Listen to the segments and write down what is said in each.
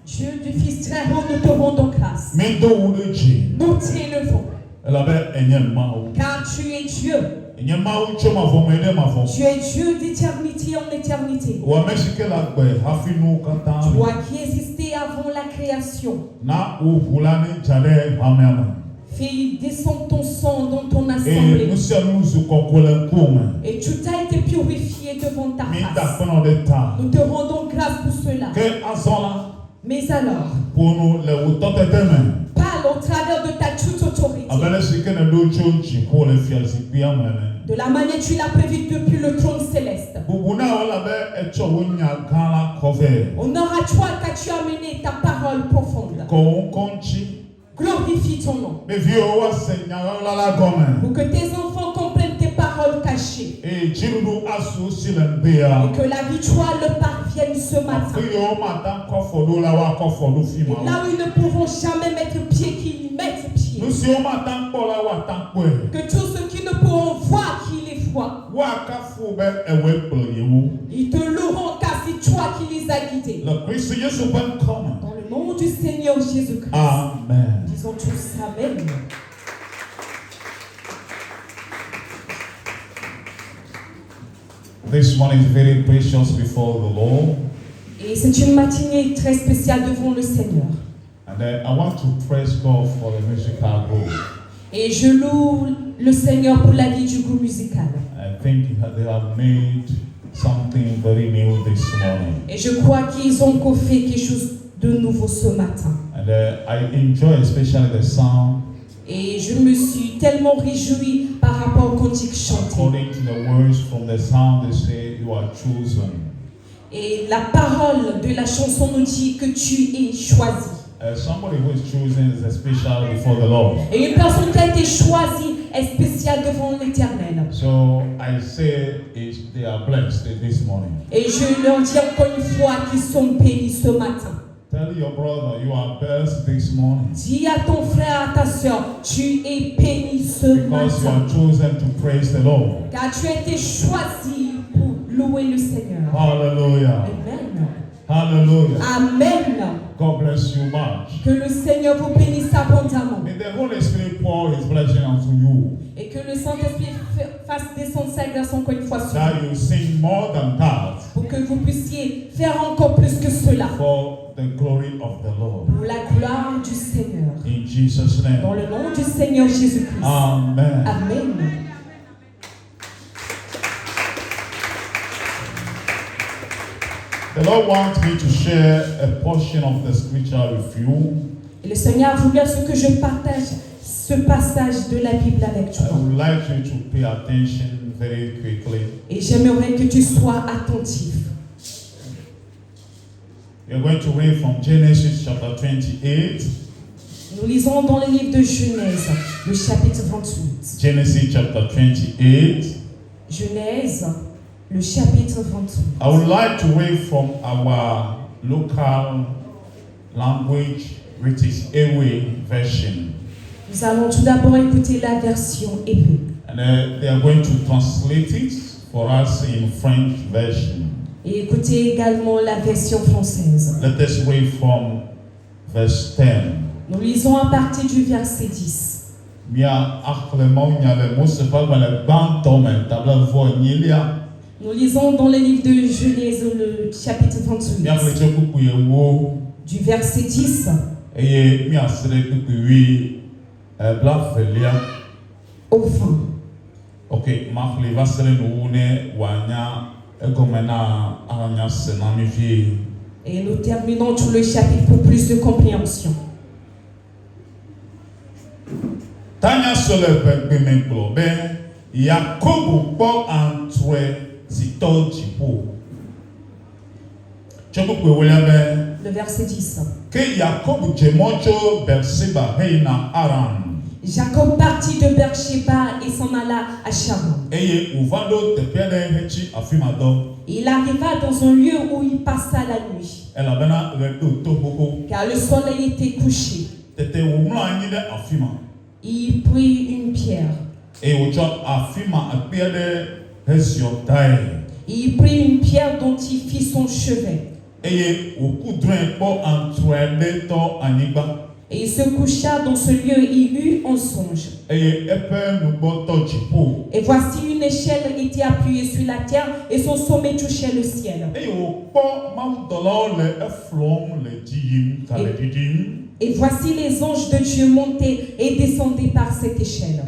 Dieu du Fils très haut, nous te rendons grâce. Nous t'élevons. Car tu es Dieu. Tu es Dieu d'éternité en éternité. Toi qui existais avant la création. Fais descendre ton sang dans ton assemblée. Et tout a été purifié devant ta face. Nous te rendons grâce pour cela. Mais alors, parle au travers de ta toute autorité. De la manière tu l'as prévu depuis le trône céleste. Honneur à toi car tu as mené ta parole profonde. Glorifie ton nom. Pour que tes enfants comprennent tes paroles cachées. Et que la victoire leur parvienne ce matin. Et là où ils ne pourront jamais mettre pied, qu'ils mettent pied. Que tous ceux qui ne pourront voir, qu'ils les voient. Ils te loueront car c'est toi qui les as guidés. Dans le nom du Seigneur Jésus-Christ. Amen. Disons tous Amen. This morning is very precious before the Lord. Et c'est une matinée très spéciale devant le Seigneur. And I want to praise God for the musical group. Et je loue le Seigneur pour la vie du groupe musical. I think they have made something very new this morning. Et je crois qu'ils ont fait quelque chose de nouveau ce matin. And I enjoy especially the song. Et je me suis tellement réjoui par rapport au cantique chanté. According to the words from the song, they say you are chosen. Et la parole de la chanson nous dit que tu es choisi. Somebody who is chosen is special before the Lord. Et une personne qui a été choisie est spéciale devant l'Éternel. So I say they are blessed this morning. Et je leur dis encore une fois qu'ils sont bénis ce matin. Tell your brother you are blessed this morning. Dis à ton frère, à ta soeur, tu es béni ce Because you matin. are chosen to praise the Lord. Car tu as été choisi pour louer le Seigneur. Hallelujah. Amen. Hallelujah. Amen. God bless you much. Que le Seigneur vous bénisse abondamment. May the Holy Spirit pour His blessing onto you. Et que le Saint-Esprit fasse descendre sa grâce encore une fois sur That vous. you sing more than that. Pour que vous puissiez faire encore plus que cela. For the glory of the Lord. Pour la gloire du Seigneur. In Jesus' name. Dans le nom du Seigneur Jésus-Christ. Amen. Amen. The Lord wants me to share a portion of the scripture with you. Et le Seigneur a voulu à ce que je partage ce passage de la Bible avec toi. I would like you to pay attention very quickly. Et j'aimerais que tu sois attentif. We are going to read from Genesis chapter 28. Nous lisons dans le livre de Genèse, le chapitre 28. Genesis chapter 28. Genèse, le chapitre 28. I would like to read from our local language, which is Ewe version. Nous allons tout d'abord écouter la version hébreu. And they are going to translate it for us in French version. Et écoutez également la version française. Let us read from verse 10. Nous lisons à partir du verset 10. Nous lisons dans le livre de Genèse, le chapitre 28. Du verset 10 au fin. Ok, et nous terminons tout le chapitre pour plus de compréhension. Tanya sole begbemenklo be Yakobu po antwe zito jipo. Le verset 10. Ke Yakobu jemojo Berseba heina Aram. Jacob partit de Beersheba et s'en alla à Charan. Eye uvado tepele hechi afimado. Il arriva dans un lieu où il passa la nuit. Elabena redo toboko. Car le soleil était couché. Tete wumlo anyi de afima. Il prit une pierre. Et il Il prit une pierre dont il fit son chevet. Et il se coucha dans ce lieu et il eut un songe. Et voici une échelle était appuyée sur la terre et son sommet touchait le ciel. Et voici les anges de Dieu montaient et descendaient par cette échelle.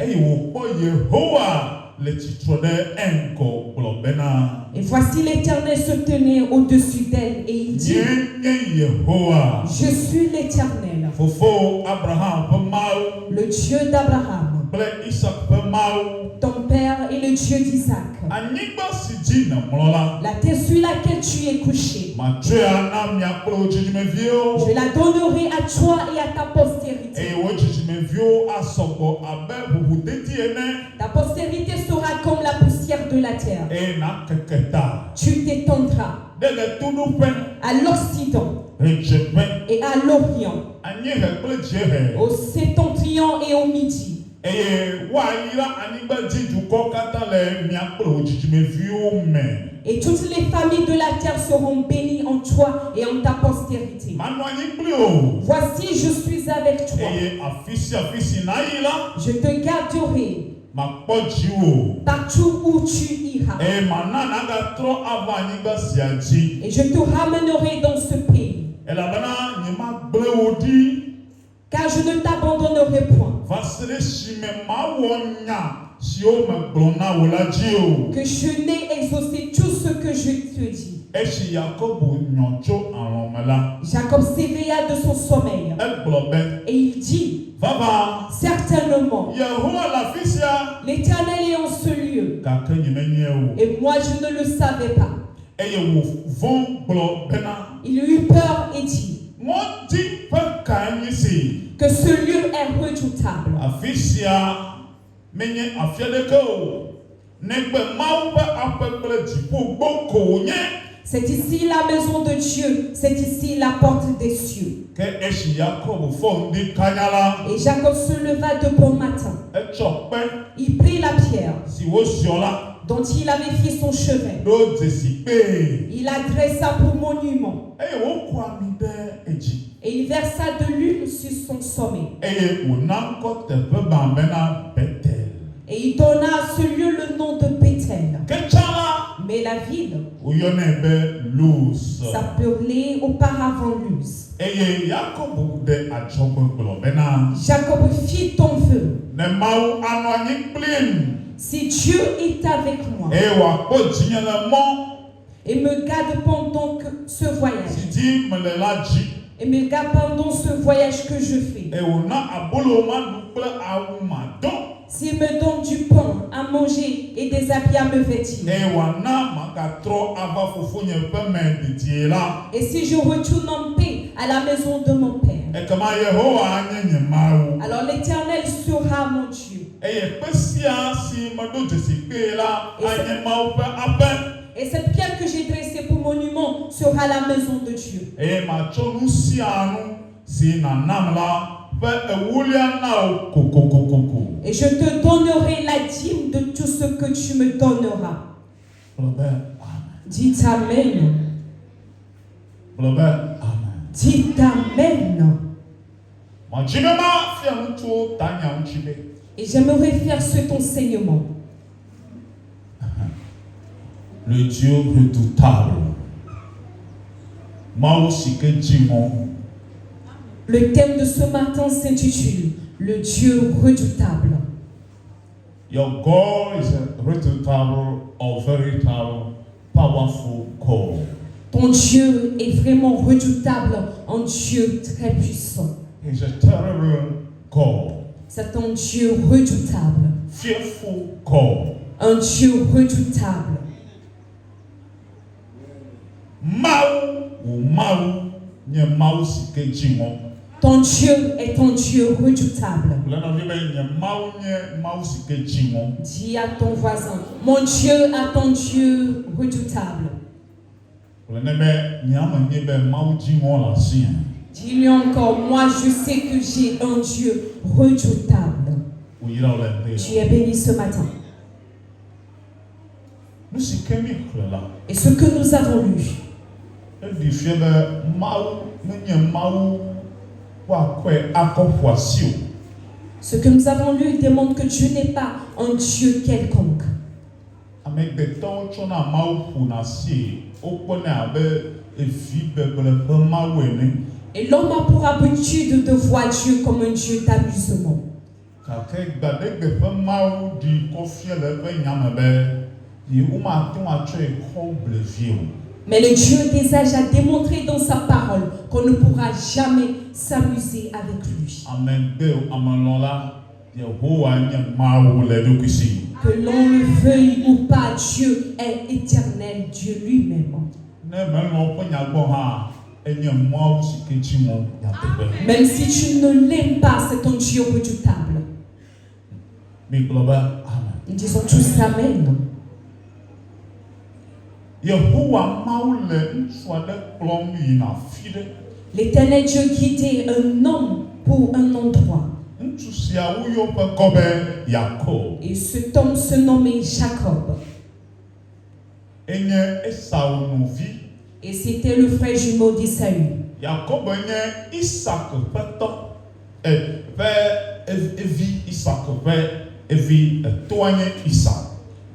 Et voici l'Éternel se tenait au-dessus d'elle et il dit: Je suis l'Éternel, le Dieu d'Abraham, ton père et le Dieu d'Isaac. La terre sur laquelle tu es couché, je la donnerai à toi et à ta postérité. Ta postérité sera comme la poussière de la terre. Tu t'étendras à l'Occident et à l'Orient, au septentrion et au midi. Et toutes les familles de la terre seront bénies en toi et en ta postérité. Voici, je suis avec toi. Je te garderai partout où tu iras. Et je te ramènerai dans ce pays. Car je ne t'abandonnerai point. Que je n'ai exaucé tout ce que je te dis. Jacob s'éveilla de son sommeil. Et il dit: Certainement, l'Éternel est en ce lieu. Et moi je ne le savais pas. Il eut peur et dit: que ce lieu est redoutable. C'est ici la maison de Dieu, c'est ici la porte des cieux. Et Jacob se leva de bon matin. Il prit la pierre dont il avait fait son chevet. Il la dressa pour monument. Et il versa de l'huile sur son sommet. Et il donna à ce lieu le nom de Bethel. Mais la ville s'appelait auparavant Luz. Jacob fit ton vœu. Si Dieu est avec moi et me garde pendant ce voyage, et me garde pendant ce voyage que je fais, s'il me donne du pain à manger et des habits à me vêtir, et si je retourne en paix à la maison de mon père, alors l'Éternel sera mon Dieu. Et cette pierre que j'ai dressée pour monument sera la maison de Dieu. Et je te donnerai la dîme de tout ce que tu me donneras. Dites Amen. Dites Amen. Et j'aimerais faire cet enseignement. Le Dieu redoutable. Le thème de ce matin s'intitule Le Dieu redoutable. Your God is a redoutable or veritable, powerful God. Ton Dieu est vraiment redoutable, un Dieu très puissant. He's a terrible God. C'est un Dieu redoutable. Fearful God. Un Dieu redoutable. Ton Dieu est un Dieu redoutable. Dis à ton voisin, mon Dieu est un Dieu redoutable. Dis-lui encore, moi je sais que j'ai un Dieu redoutable. Tu es béni ce matin. Et ce que nous avons lu, Ce que nous avons lu démontre que Dieu n'est pas un Dieu quelconque. Et l'homme a pour habitude de voir Dieu comme un Dieu d'amusement. Mais le Dieu des âges a démontré dans sa parole qu'on ne pourra jamais s'amuser avec lui. Que l'on le veuille ou pas, Dieu est éternel, Dieu lui-même. Même si tu ne l'aimes pas, c'est ton Dieu redoutable. Nous disons tous Amen. L'Éternel Dieu guidait un homme pour un endroit. Et cet homme se nommait Jacob. Et c'était le frère jumeau d'Ésaü.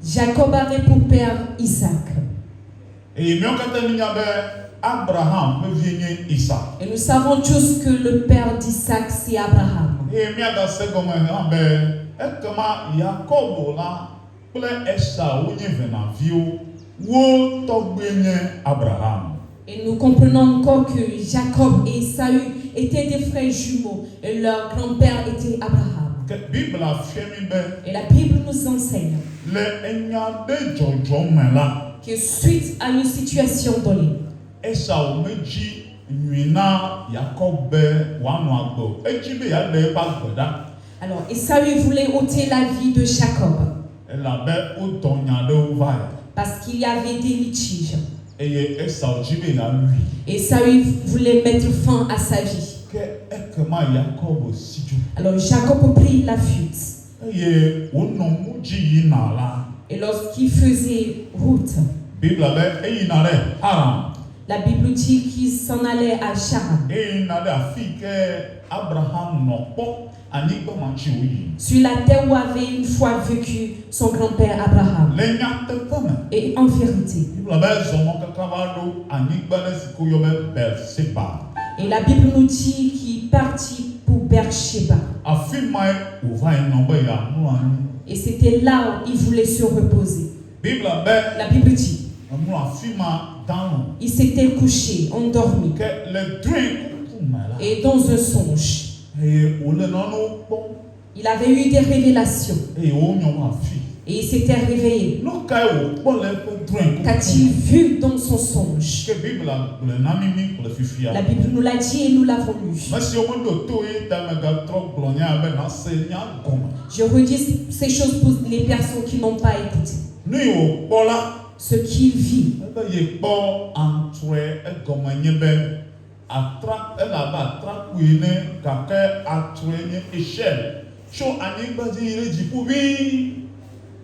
Jacob avait pour père Isaac. Et nous savons tous que le père d'Isaac c'est Abraham. Et nous comprenons encore que Jacob et Ésaü étaient des frères jumeaux et leur grand-père était Abraham. Et la Bible nous enseigne que suite à une situation donnée, alors Ésaü voulait ôter la vie de Jacob parce qu'il y avait des litiges. Et Ésaü voulait mettre fin à sa vie. Alors Jacob prit la fuite. Et lorsqu'il faisait route, la Bible dit qu'il s'en allait à Charan, sur la terre où avait une fois vécu son grand-père Abraham. Et en vérité, et la Bible nous dit qu'il partit pour Beersheba. Et c'était là où il voulait se reposer. La Bible dit il s'était couché, endormi. Et dans un songe, il avait eu des révélations. Et il s'était réveillé. Qu'a-t-il vu dans son songe? La Bible nous l'a dit et nous l'avons lu. Je redis ces choses pour les personnes qui n'ont pas écouté. Ce qu'il vit.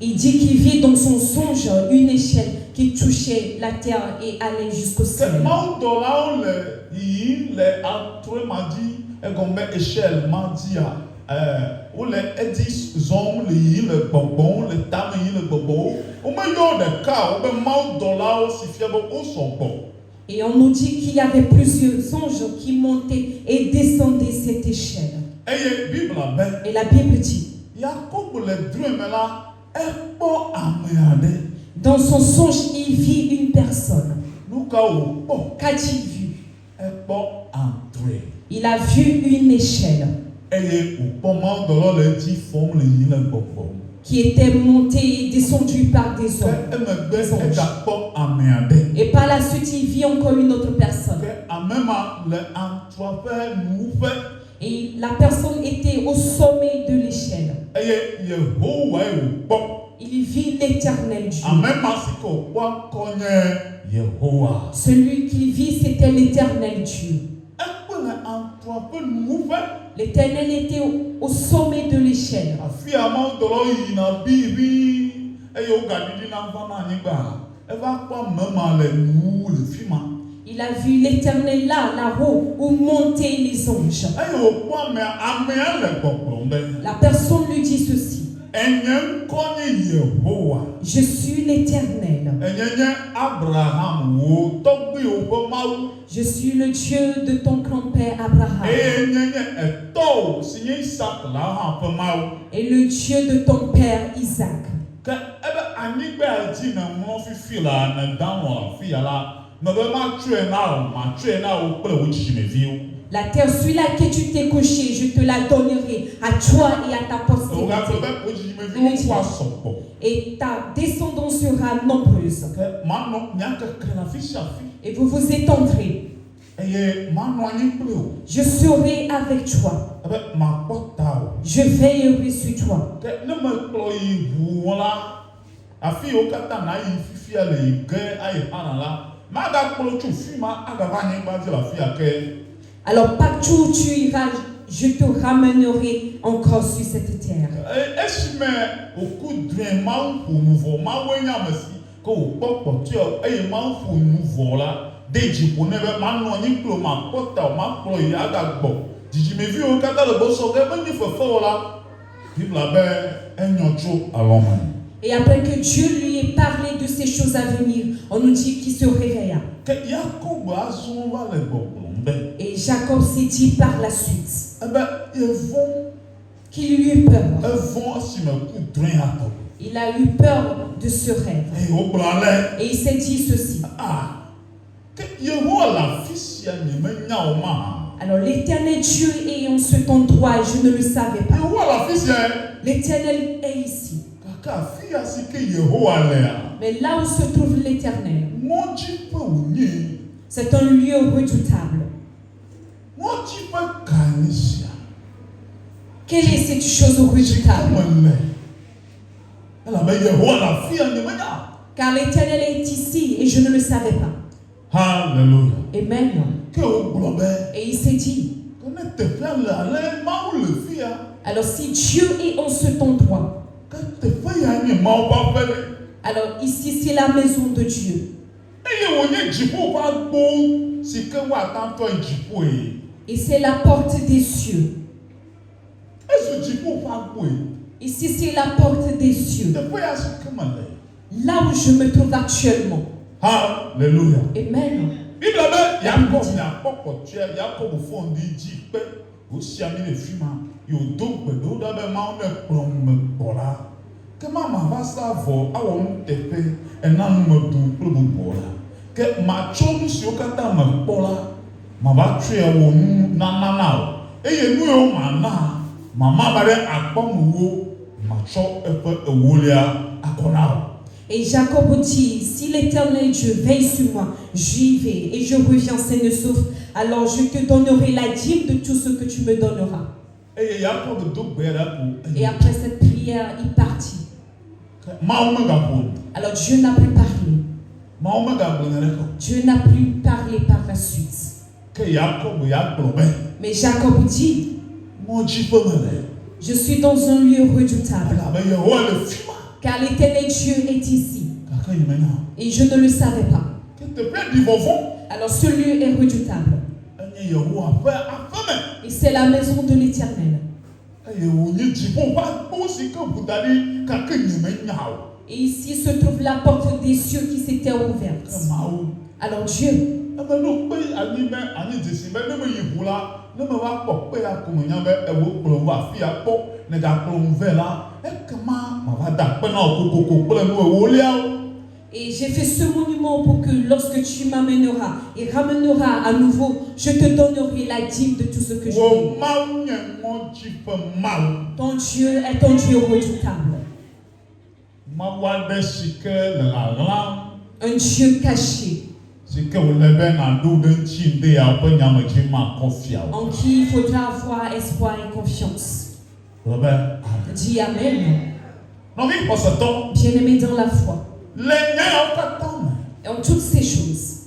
Il dit qu'il vit dans son songe une échelle qui touchait la terre et allait jusqu'au ciel. Et on nous dit qu'il y avait plusieurs anges qui montaient et descendaient cette échelle. Et la Bible dit, dans son songe, il vit une personne. Qu'a-t-il vu? Il a vu une échelle qui était montée et descendue par des hommes. Et par la suite, il vit encore une autre personne. Et la personne était au sommet de l'échelle. Il vit l'Éternel Dieu. Celui qu'il vit, c'était l'Éternel Dieu. L'Éternel était au sommet de l'échelle. Il a vu l'Éternel là-haut, où montaient les anges. La personne lui dit ceci. Je suis l'Éternel. Je suis le Dieu de ton grand-père Abraham. Et le Dieu de ton père Isaac. La terre sur laquelle tu t'es couché, je te la donnerai à toi et à ta postérité. Et ta descendance sera nombreuse. Et vous vous étendrez. Je serai avec toi. Je veillerai sur toi. Alors partout où tu iras, je te ramènerai encore sur cette terre. Et après que Dieu lui ait parlé de ces choses à venir, on nous dit qu'il se réveilla. Et Jacob s'est dit par la suite qu'il eut peur. Il a eu peur de ce rêve. Et il s'est dit ceci. Alors l'Éternel Dieu est en cet endroit et je ne le savais pas. L'Éternel est ici. Mais là où se trouve l'Éternel, c'est un lieu redoutable. Quelle est cette chose redoutable? Car l'Éternel est ici et je ne le savais pas. Alléluia. Amen. Et il s'est dit, alors si Dieu est en cet endroit, alors ici c'est la maison de Dieu. Et c'est la porte des cieux. Ici c'est la porte des cieux. Là où je me trouve actuellement. Alléluia. Amen. Et Jacob dit, si l'Éternel Dieu veille sur moi, j'y vais et je reviens sain et sauf, alors je te donnerai la dîme de tout ce que tu me donneras. Et après cette prière, il partit. Alors Dieu n'a plus parlé. Dieu n'a plus parlé par la suite. Mais Jacob dit, je suis dans un lieu redoutable. Car l'Éternel Dieu est ici. Et je ne le savais pas. Alors ce lieu est redoutable. Et c'est la maison de l'Éternel. Et ici se trouve la porte des cieux qui s'était ouverte. Alors Dieu, et j'ai fait ce monument pour que lorsque tu m'amèneras et ramèneras à nouveau, je te donnerai la dîme de tout ce que j'ai. Ton Dieu est un Dieu redoutable. Un Dieu caché. En qui il faudra avoir espoir et confiance. Dis Amen. Bien-aimé dans la foi. Et en toutes ces choses,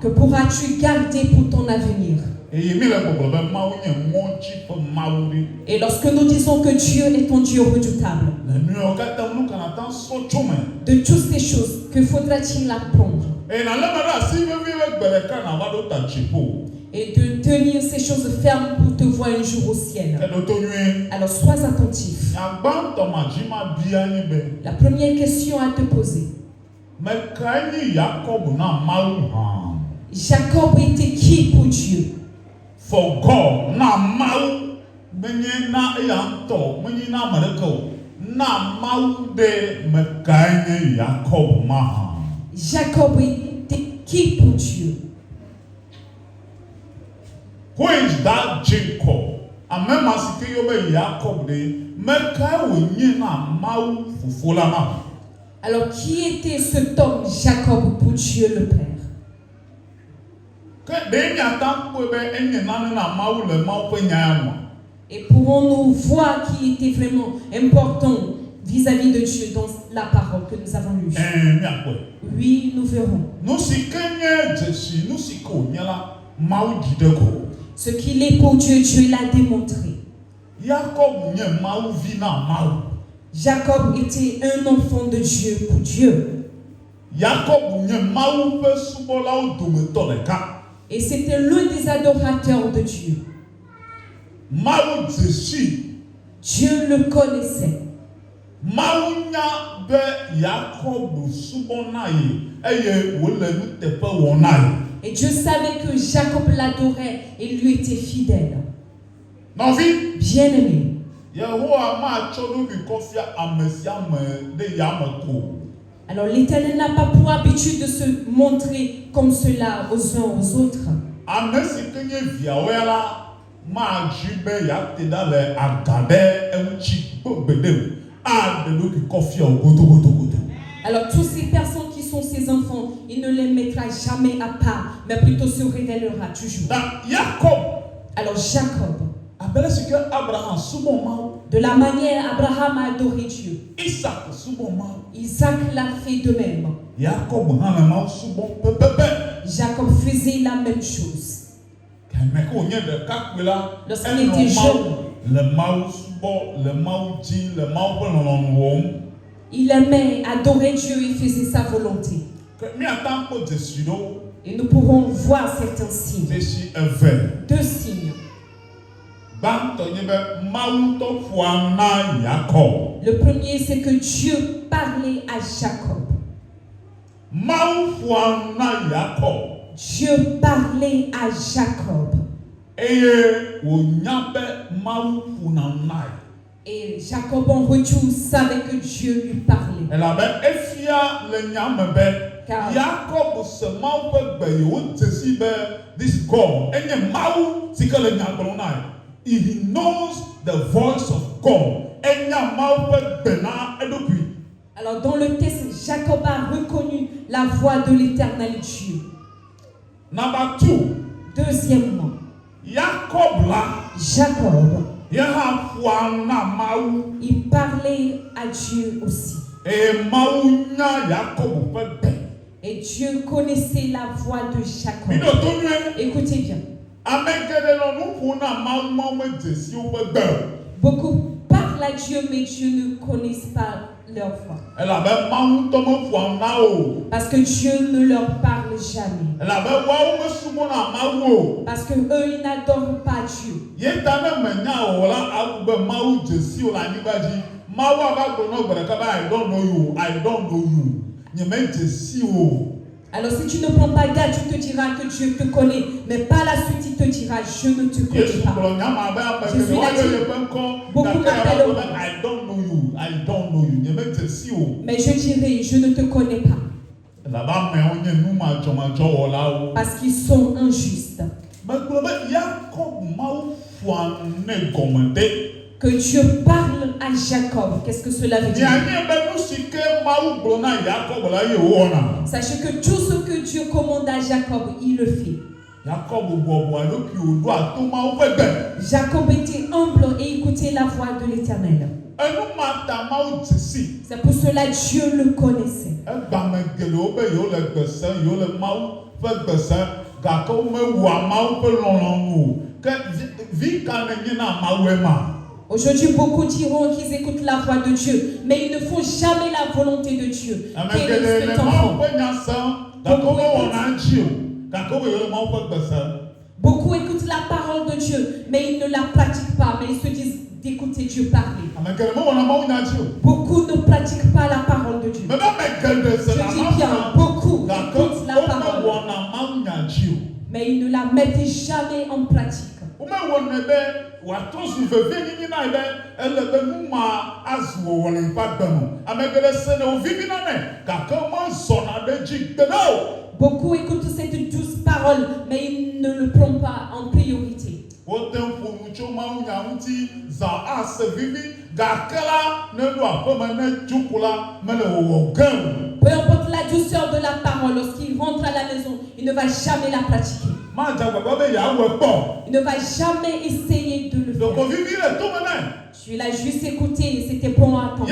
que pourras-tu garder pour ton avenir? Et lorsque nous disons que Dieu est ton Dieu redoutable, De toutes ces choses, que faudra-t-il apprendre? Et de tenir ces choses fermes pour te voir un jour au ciel. Alors sois attentif. La première question à te poser. Jacob était qui pour Dieu? For God, Jacob était qui pour Dieu? Who is that Jacob? Alors qui était cet homme Jacob pour Dieu le Père? Et pourrons-nous voir qui était vraiment important vis-à-vis de Dieu dans la parole que nous avons lue? Oui, nous verrons. Ce qu'il est pour Dieu, Dieu l'a démontré. Jacob était un enfant de Dieu pour Dieu. Et c'était l'un des adorateurs de Dieu. Dieu le connaissait. Et Dieu savait que Jacob l'adorait et lui était fidèle. Bien-aimé. Alors l'Éternel n'a pas pour habitude de se montrer comme cela aux uns aux autres. Alors toutes ces personnes qui sont ses enfants, il ne les mettra jamais à part, mais plutôt se révélera toujours. Alors Jacob, de la manière Abraham a adoré Dieu, Isaac l'a fait de même. Jacob faisait la même chose. Lorsqu'il était jeune, il aimait adorer Dieu et faisait sa volonté. Et nous pourrons voir certains signes. Deux signes. Le premier, c'est que Dieu parlait à Jacob. Dieu parlait à Jacob. Et Jacob en retour savait que Dieu lui parlait. Car he knows the voice of God. Alors dans le texte, Jacob a reconnu la voix de l'Éternel Dieu. Number 2. Deuxièmement, Jacob, il parlait à Dieu aussi. Et Dieu connaissait la voix de Jacob. Écoutez bien. Beaucoup parlent à Dieu, mais Dieu ne connaît pas leur voix. Parce que Dieu ne leur parle jamais. Parce que eux, ils n'adorent pas Dieu. Alors si tu ne prends pas garde, tu te diras que Dieu te connaît, mais par la suite il te dira je ne te connais pas. Jésus l'a dit, beaucoup m'appelleront, mais je dirai je ne te connais pas. Parce qu'ils sont injustes. Que Dieu parle à Jacob, qu'est-ce que cela veut dire? Sachez que tout ce que Dieu commande à Jacob, il le fait. Jacob était humble et écoutait la voix de l'Éternel. C'est pour cela que Dieu le connaissait. Aujourd'hui, beaucoup diront qu'ils écoutent la voix de Dieu, mais ils ne font jamais la volonté de Dieu. Beaucoup écoutent la parole de Dieu, mais ils ne la pratiquent pas, mais ils se disent d'écouter Dieu parler. Beaucoup ne pratiquent pas la parole de Dieu. Je dis bien, beaucoup écoutent la parole, mais ils ne la mettent jamais en pratique. Beaucoup écoutent cette douce parole, mais ils ne le prennent pas en priorité. Peu importe la douceur de la parole, lorsqu'il rentre à la maison, il ne va jamais la pratiquer. Il ne va jamais essayer de le faire. Je suis là juste écouter et c'était bon à attendre.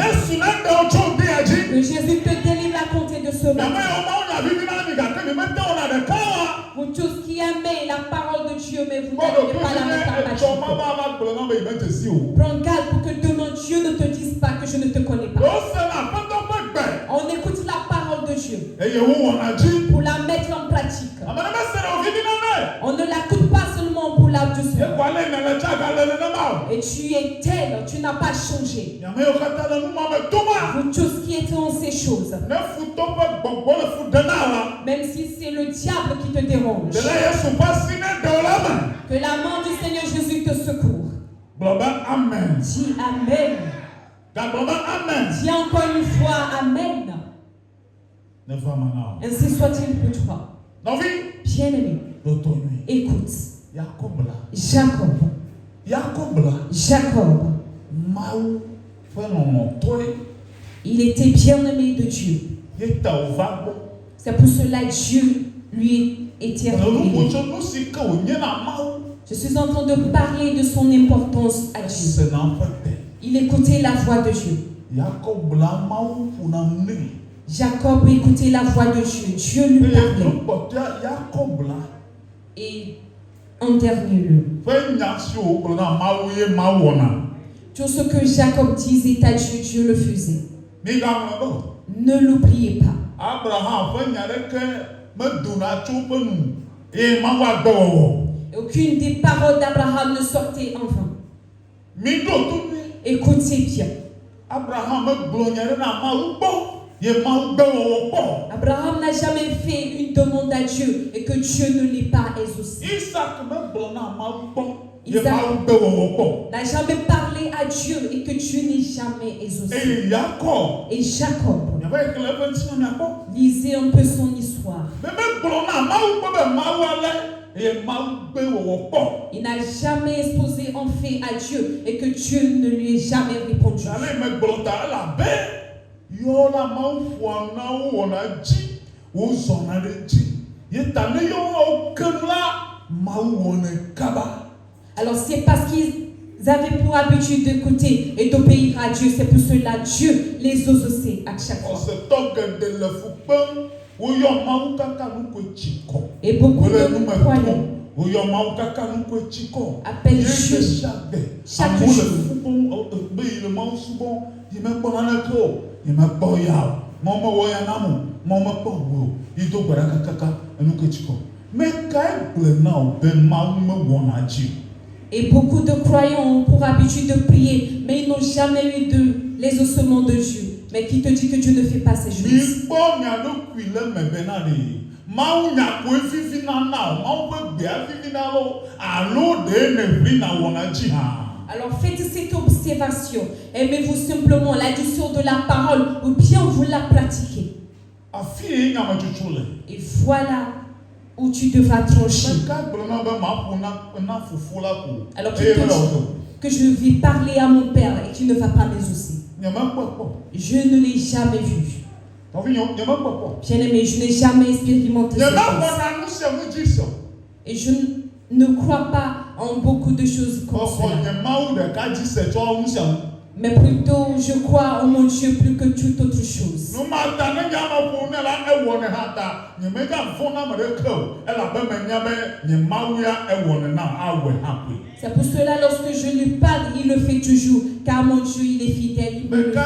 Que Jésus te délivre à compter de ce moment. Vous tous qui aimez la parole de Dieu, mais vous n'avez pas la mettre à pratique. Prends garde pour que demain Dieu ne te dise pas que je ne te connais pas. On écoute la parole de Dieu pour la mettre en pratique. On ne l'écoute pas seulement pour la douceur. Et tu es tel, tu n'as pas changé. Vous tous qui êtes en ces choses, même si c'est le diable qui te dérange, que la main du Seigneur Jésus te secourt. Amen. Dis Amen. Dis encore une fois Amen. Ainsi soit-il pour toi. Bien-aimé, écoute. Jacob. Il était bien-aimé de Dieu. C'est pour cela que Dieu lui était révélé. Je suis en train de parler de son importance à Dieu. Il écoutait la voix de Dieu. Jacob écoutait la voix de Dieu. Dieu lui parlait. Et en dernier lieu, tout ce que Jacob disait à Dieu, Dieu le faisait. Ne l'oubliez pas. Aucune des paroles d'Abraham ne sortait en vain. Écoutez bien. Abraham n'a jamais fait une demande à Dieu et que Dieu ne l'ait pas exaucé. Isaac n'a jamais parlé à Dieu et que Dieu n'ait jamais exaucé. Et Jacob, lisez un peu son histoire. Il n'a jamais exposé en fait à Dieu et que Dieu ne lui ait jamais répondu. Alors c'est parce qu'ils avaient pour habitude d'écouter et d'obéir à Dieu. C'est pour cela que Dieu les exauçait à chaque fois. Et beaucoup de croyants appellent Dieu chaque jour. Et beaucoup de croyants ont pour habitude de prier, mais ils n'ont jamais eu l'exaucement de Dieu. Mais qui te dit que Dieu ne fait pas ces choses? Alors faites cette observation. Aimez-vous simplement la douceur de la parole ou bien vous la pratiquez? Et voilà où tu devras trancher. Alors tu te dis que je vais parler à mon père et qu'il ne va pas m'exaucer. Je ne l'ai jamais vu. Bien-aimé, je n'ai jamais expérimenté cette chose. Et je ne crois pas en beaucoup de choses comme cela. Mais plutôt, je crois en mon Dieu plus que toute autre chose. C'est pour cela, lorsque je lui parle, il le fait toujours, car mon Dieu, il est fidèle, il me le fait.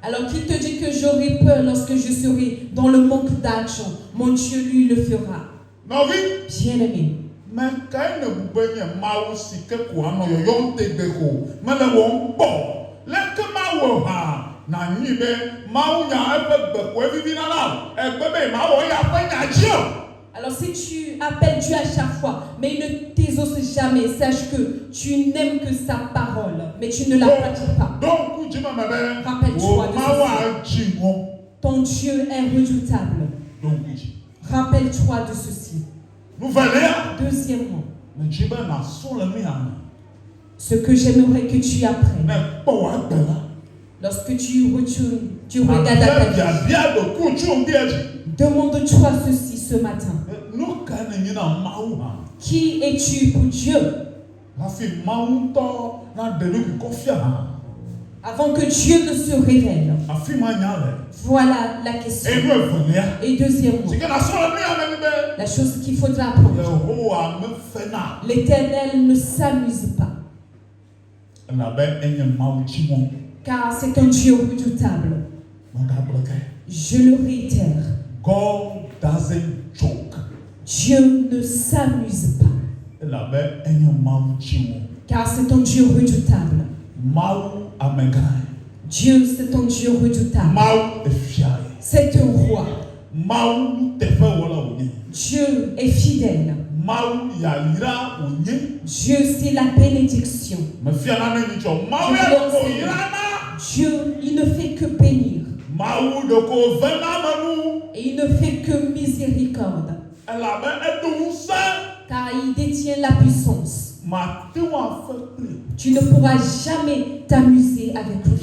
Alors qu'il te dit que j'aurai peur lorsque je serai dans le manque d'argent, mon Dieu, lui, le fera. Bien-aimé. Alors si tu appelles Dieu à chaque fois, mais il ne t'exauce jamais, sache que tu n'aimes que sa parole, mais tu ne la pratiques pas. Rappelle-toi de ceci. Ton Dieu est redoutable. Rappelle-toi de ceci. Deuxièmement, ce que j'aimerais que tu apprennes, lorsque tu retournes, tu regardes à ta vie, demande-toi ceci ce matin. Qui es-tu pour Dieu? Avant que Dieu ne se révèle. Voilà la question. Et deuxièmement, la chose qu'il faudra apprendre. L'Éternel ne s'amuse pas. Car c'est un Dieu redoutable. Je le réitère. God doesn't joke. Dieu ne s'amuse pas. Car c'est un Dieu redoutable. Dieu, c'est un Dieu redoutable. C'est un roi. Dieu est fidèle. Dieu, c'est la bénédiction. Dieu, il ne fait que bénir. Et il ne fait que miséricorde. Car il détient la puissance. Tu ne pourras jamais t'amuser avec lui.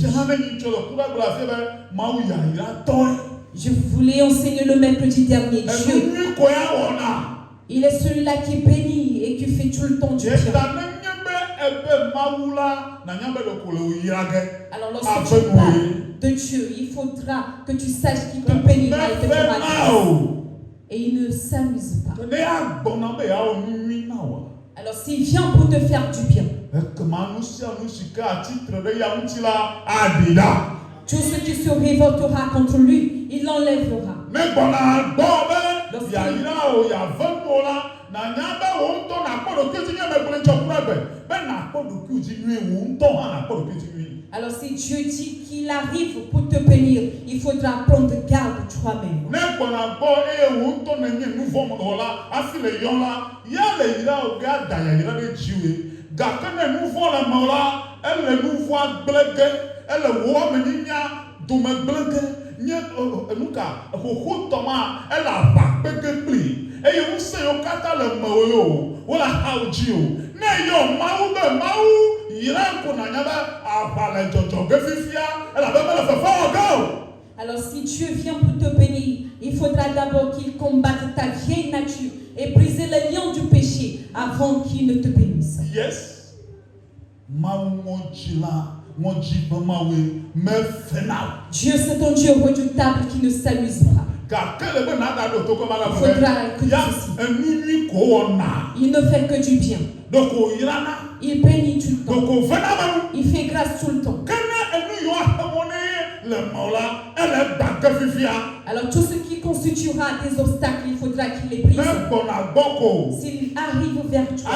Je voulais enseigner le mercredi dernier. Dieu, il est celui-là qui bénit et qui fait tout le temps du bien. Alors lorsque tu parles de Dieu, il faudra que tu saches qu'il te bénira et te fera grâce. Et il ne s'amuse pas. Alors s'il vient pour te faire du bien, tout ce qui se révoltera contre lui, il l'enlèvera. Alors si Dieu dit qu'il arrive pour te bénir, il faudra prendre garde toi-même. Alors si Dieu vient pour te bénir, il faudra d'abord qu'il combatte ta vieille nature et briser les liens du péché avant qu'il ne te bénisse. Yes. Dieu, c'est un Dieu redoutable qui ne s'amuse pas. Il faudra que ceci. Il ne fait que du bien. Il bénit tout le temps. Il fait grâce tout le temps. Alors tout ce qui constituera des obstacles, il faudra qu'il les brise. S'il arrive vers toi,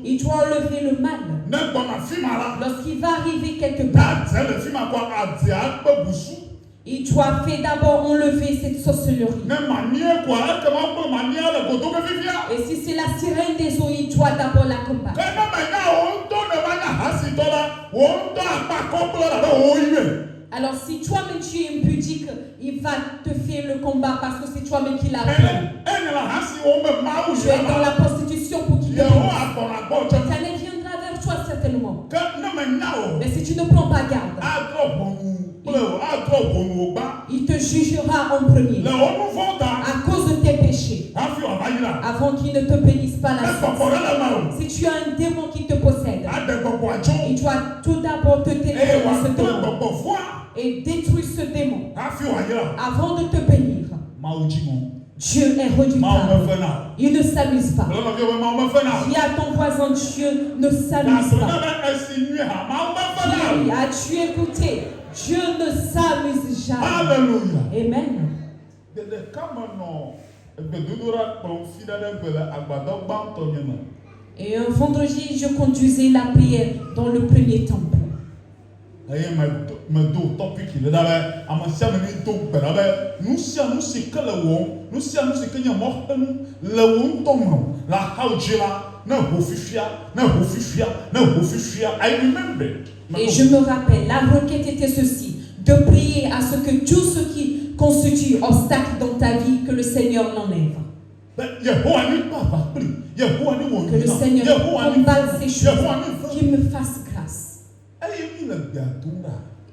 il doit enlever le mal. Lorsqu'il va arriver quelque part, il doit faire d'abord enlever cette sorcellerie. Et si c'est la sirène des eaux, il doit d'abord la combattre. Alors si toi-même tu es impudique, il va te faire le combat parce que c'est toi-même qui l'as fait. Tu es dans la prostitution pour qu'il te bénisse. L'Éternel viendra vers toi certainement. Mais si tu ne prends pas garde, il te jugera en premier à cause de tes péchés. ne te bénisse pas la suite. Si tu as un démon qui te possède, il doit tout d'abord te délivrer de ce démon et détruire ce démon avant de te bénir. Dieu est redoutable. Il ne s'amuse pas. Dis à ton voisin, Dieu ne s'amuse pas. As-tu écouté? Dieu ne s'amuse jamais. Alléluia. Amen. Et un vendredi, je conduisais la prière dans le premier temple. Et je me rappelle, la requête était ceci, de prier à ce que tout ce qui constitue obstacle dans ta vie, que le Seigneur l'enlève. Que le Seigneur combatte ces choses, qu'il me fasse grâce.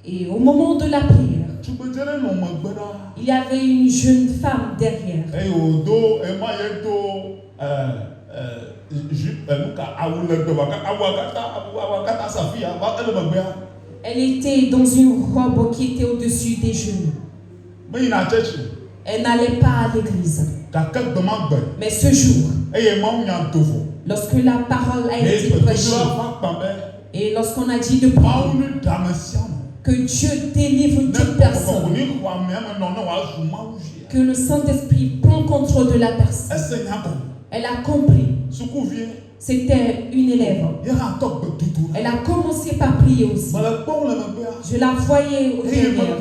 Et au moment de la prière, il y avait une jeune femme derrière. Elle était dans une robe qui était au-dessus des genoux. Elle n'allait pas à l'église. Mais ce jour, lorsque la parole a été prêchée, et lorsqu'on a dit de prier, que Dieu délivre toute personne, que le Saint-Esprit prend contrôle de la personne, elle a compris. C'était une élève. Elle a commencé par prier aussi. Je la voyais au derrière.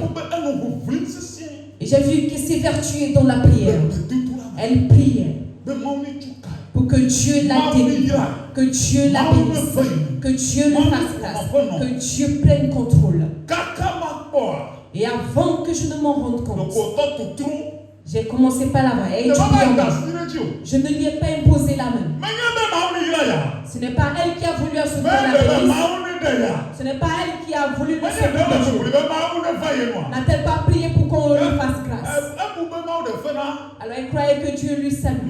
Et j'ai vu que s'évertuait dans la prière. Elle priait pour que Dieu la délivre, que Dieu la bénisse, que Dieu le fasse grâce, que Dieu prenne contrôle. Et avant que je ne m'en rende compte, j'ai commencé par la voir. Je ne lui ai pas imposé la main. Ce n'est pas elle qui a voulu assouvir la bénisse. Ce n'est pas elle qui a voulu le secourir. N'a-t-elle pas prié pour qu'on lui fasse grâce? Alors elle croyait que Dieu lui salue.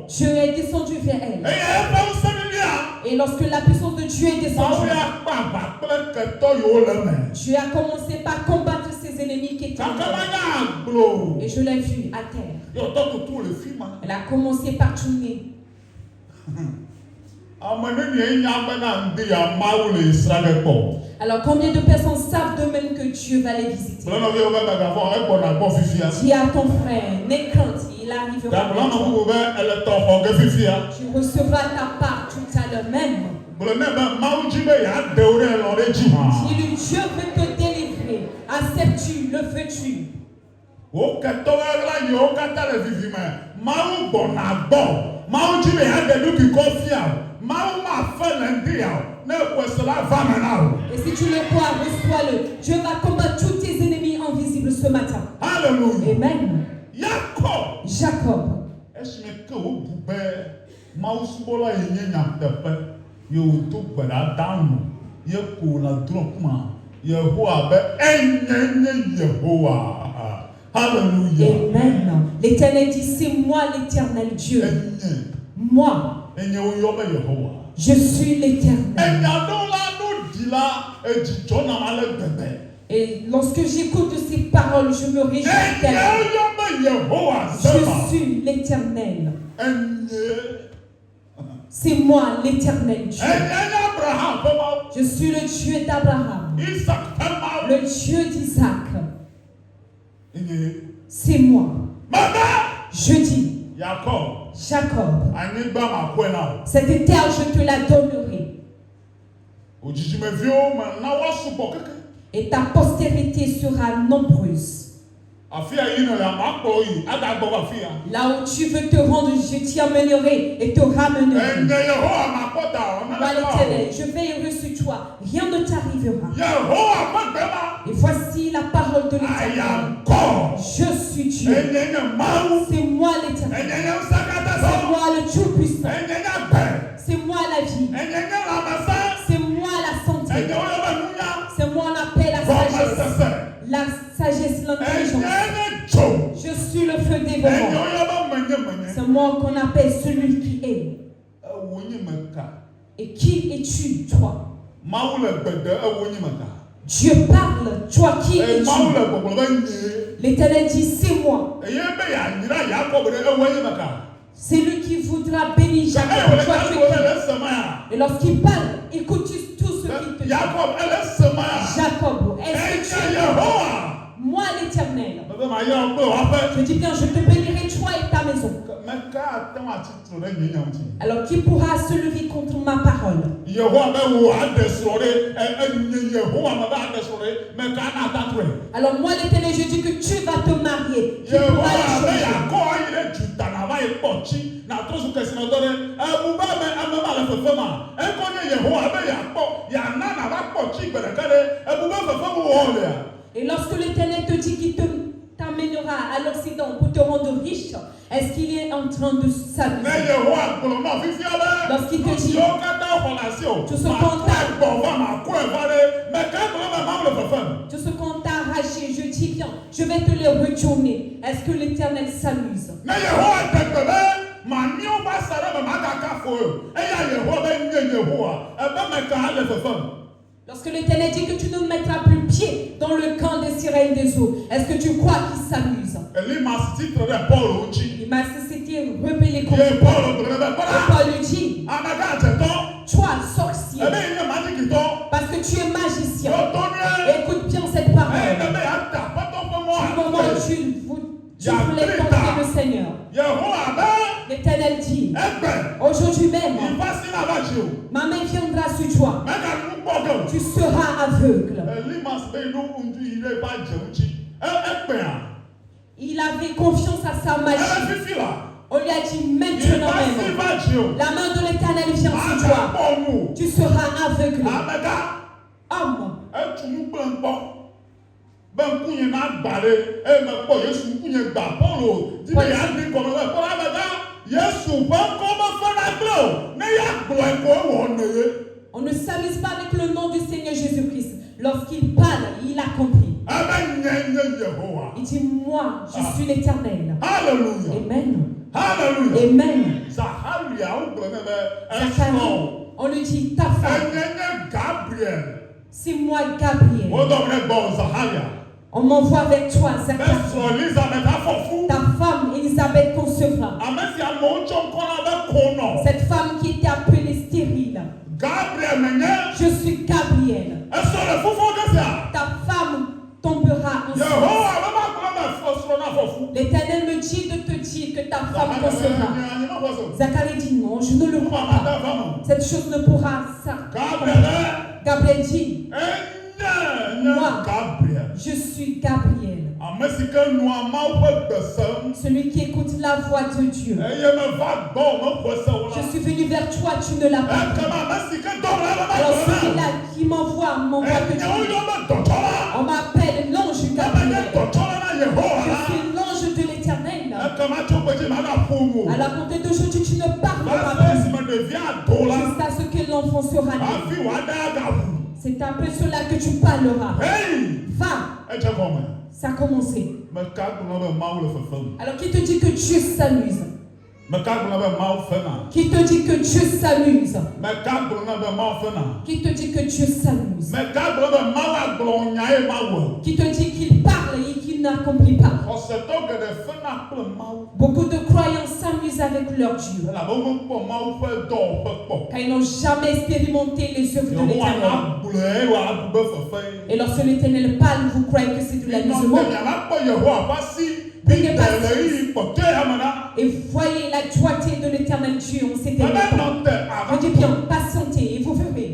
Dieu est descendu vers elle. Et lorsque la puissance de Dieu est descendue, Dieu a commencé par combattre ses ennemis qui étaient en terre. Et je l'ai vue à terre. Elle a commencé par tourner. Alors combien de personnes savent de même que Dieu va les visiter? Dis à ton frère, n'aie crainte, il arrivera bientôt. Tu recevras ta part tout à l'heure même. Si le Dieu veut te délivrer, acceptes-tu, le veux-tu? Et si tu le crois, reçois-le. Dieu va combattre tous tes ennemis invisibles ce matin. Alléluia. Amen. Jacob. Alléluia. Amen. L'Éternel dit, c'est moi l'Éternel Dieu. Moi. Je suis l'Éternel. Et lorsque j'écoute ces paroles, je me réjouis tellement. Je suis l'Éternel. C'est moi l'Éternel Dieu. Je suis le Dieu d'Abraham, le Dieu d'Isaac. C'est moi. Je dis, Jacob, cette terre, je te la donnerai. Et ta postérité sera nombreuse. Là où tu veux te rendre, je t'y emmènerai et te ramènerai. Moi l'Éternel, je veillerai sur toi, rien ne t'arrivera. Et voici la parole de l'Éternel. Je suis Dieu. C'est moi l'Éternel. C'est moi le Tout-Puissant. C'est moi la vie. C'est moi la santé. C'est moi la paix, la sagesse. La sagesse, l'intelligence. Je suis le feu dévorant. C'est moi moi qu'on appelle celui qui aime. Et qui es-tu, toi? Dieu parle, toi qui es-tu? L'Éternel dit, c'est moi. C'est lui qui voudra bénir Jacob. Toi, tu es qui? Et lorsqu'il parle, écoute tout ce qu'il te dit. Jacob, est-ce que tu es moi l'Éternel? Je dis bien, je te bénirai toi et ta maison. Alors qui pourra se lever contre ma parole? Alors moi l'Éternel, je dis que tu vas te marier. Qui pourra Et lorsque l'Éternel te dit qu'il t'amènera à l'Occident pour te rendre riche, est-ce qu'il est en train de s'amuser? Lorsqu'il te dit tout ce qu'on t'a arraché, je dis bien, je vais te les retourner. Est-ce que l'Éternel s'amuse? Lorsque l'Éternel dit que tu ne mettras plus pied dans le camp des sirènes des eaux, est-ce que tu crois qu'il s'amuse? Il m'a s'était rebellé contre Paul. Et Paul lui dit, toi sorcier, parce que tu es magicien, écoute bien cette parole. Du moment où tu voulais tenter le Seigneur, l'Éternel dit, aujourd'hui même, ma main viendra sur toi. Tu seras aveugle. Il avait confiance à sa magie. On lui a dit maintenant même, la main de l'Éternel vient sur toi. Tu seras aveugle. Homme. On ne s'amuse pas avec le nom du Seigneur Jésus-Christ. Lorsqu'il parle, il accomplit. Il dit, moi, je suis l'Éternel. Alléluia. Amen. Alléluia. Amen. Zacharie, on lui dit, ta femme. C'est moi, Gabriel. On m'envoie avec toi, Zacharie. Ta femme, Élisabeth, concevra. Cette femme qui était appelée stérile. Je suis Gabriel. Ta femme tombera enceinte. L'Éternel me dit de te dire que ta femme concevra. Zacharie dit non, je ne le crois pas. Cette chose ne pourra s'accomplir. Gabriel dit, moi, je suis Gabriel. Celui qui écoute la voix de Dieu. Je suis venu vers toi, tu ne l'as pas pris. Alors celui-là qui m'envoie que Dieu. On m'appelle l'ange Gabriel. Je suis l'ange de l'Éternel. À la compter d'aujourd'hui, tu ne parleras plus. Jusqu'à ce que l'enfant sera né. C'est un peu cela que tu parleras. Va. Ça a commencé. Alors qui te dit que Dieu s'amuse? Qui te dit que Dieu s'amuse? Qui te dit que Dieu s'amuse? Qui te dit qu'il parle et qu'il n'accomplit pas? Beaucoup de croyants s'amusent avec leur Dieu. Car ils n'ont jamais expérimenté les œuvres de l'Éternel. Et lorsque l'Éternel parle, vous croyez que c'est de l'amusement. Et voyez la joie de l'Éternel Dieu en ces derniers temps. Je dis bien, patientez et vous verrez.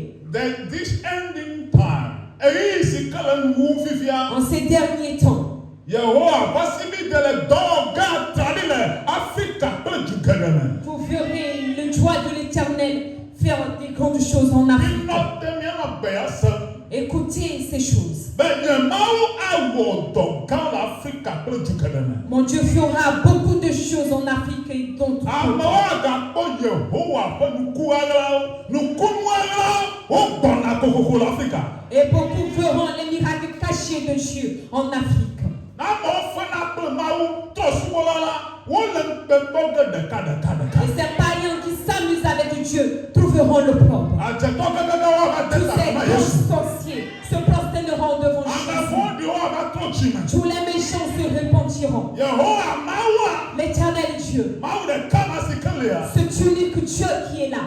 En ces derniers temps, vous verrez le joie de l'Éternel faire des grandes choses en Afrique. Écoutez ces choses. Mon Dieu fera beaucoup de choses en Afrique et dans tout le monde. Et beaucoup verront les miracles cachés de Dieu en Afrique. ces païens qui s'amusent avec Dieu trouveront le propre. Tous ces grands sorciers se prosterneront devant Jésus. Tous les méchants se repentiront. L'Éternel Dieu, cet unique Dieu qui est là,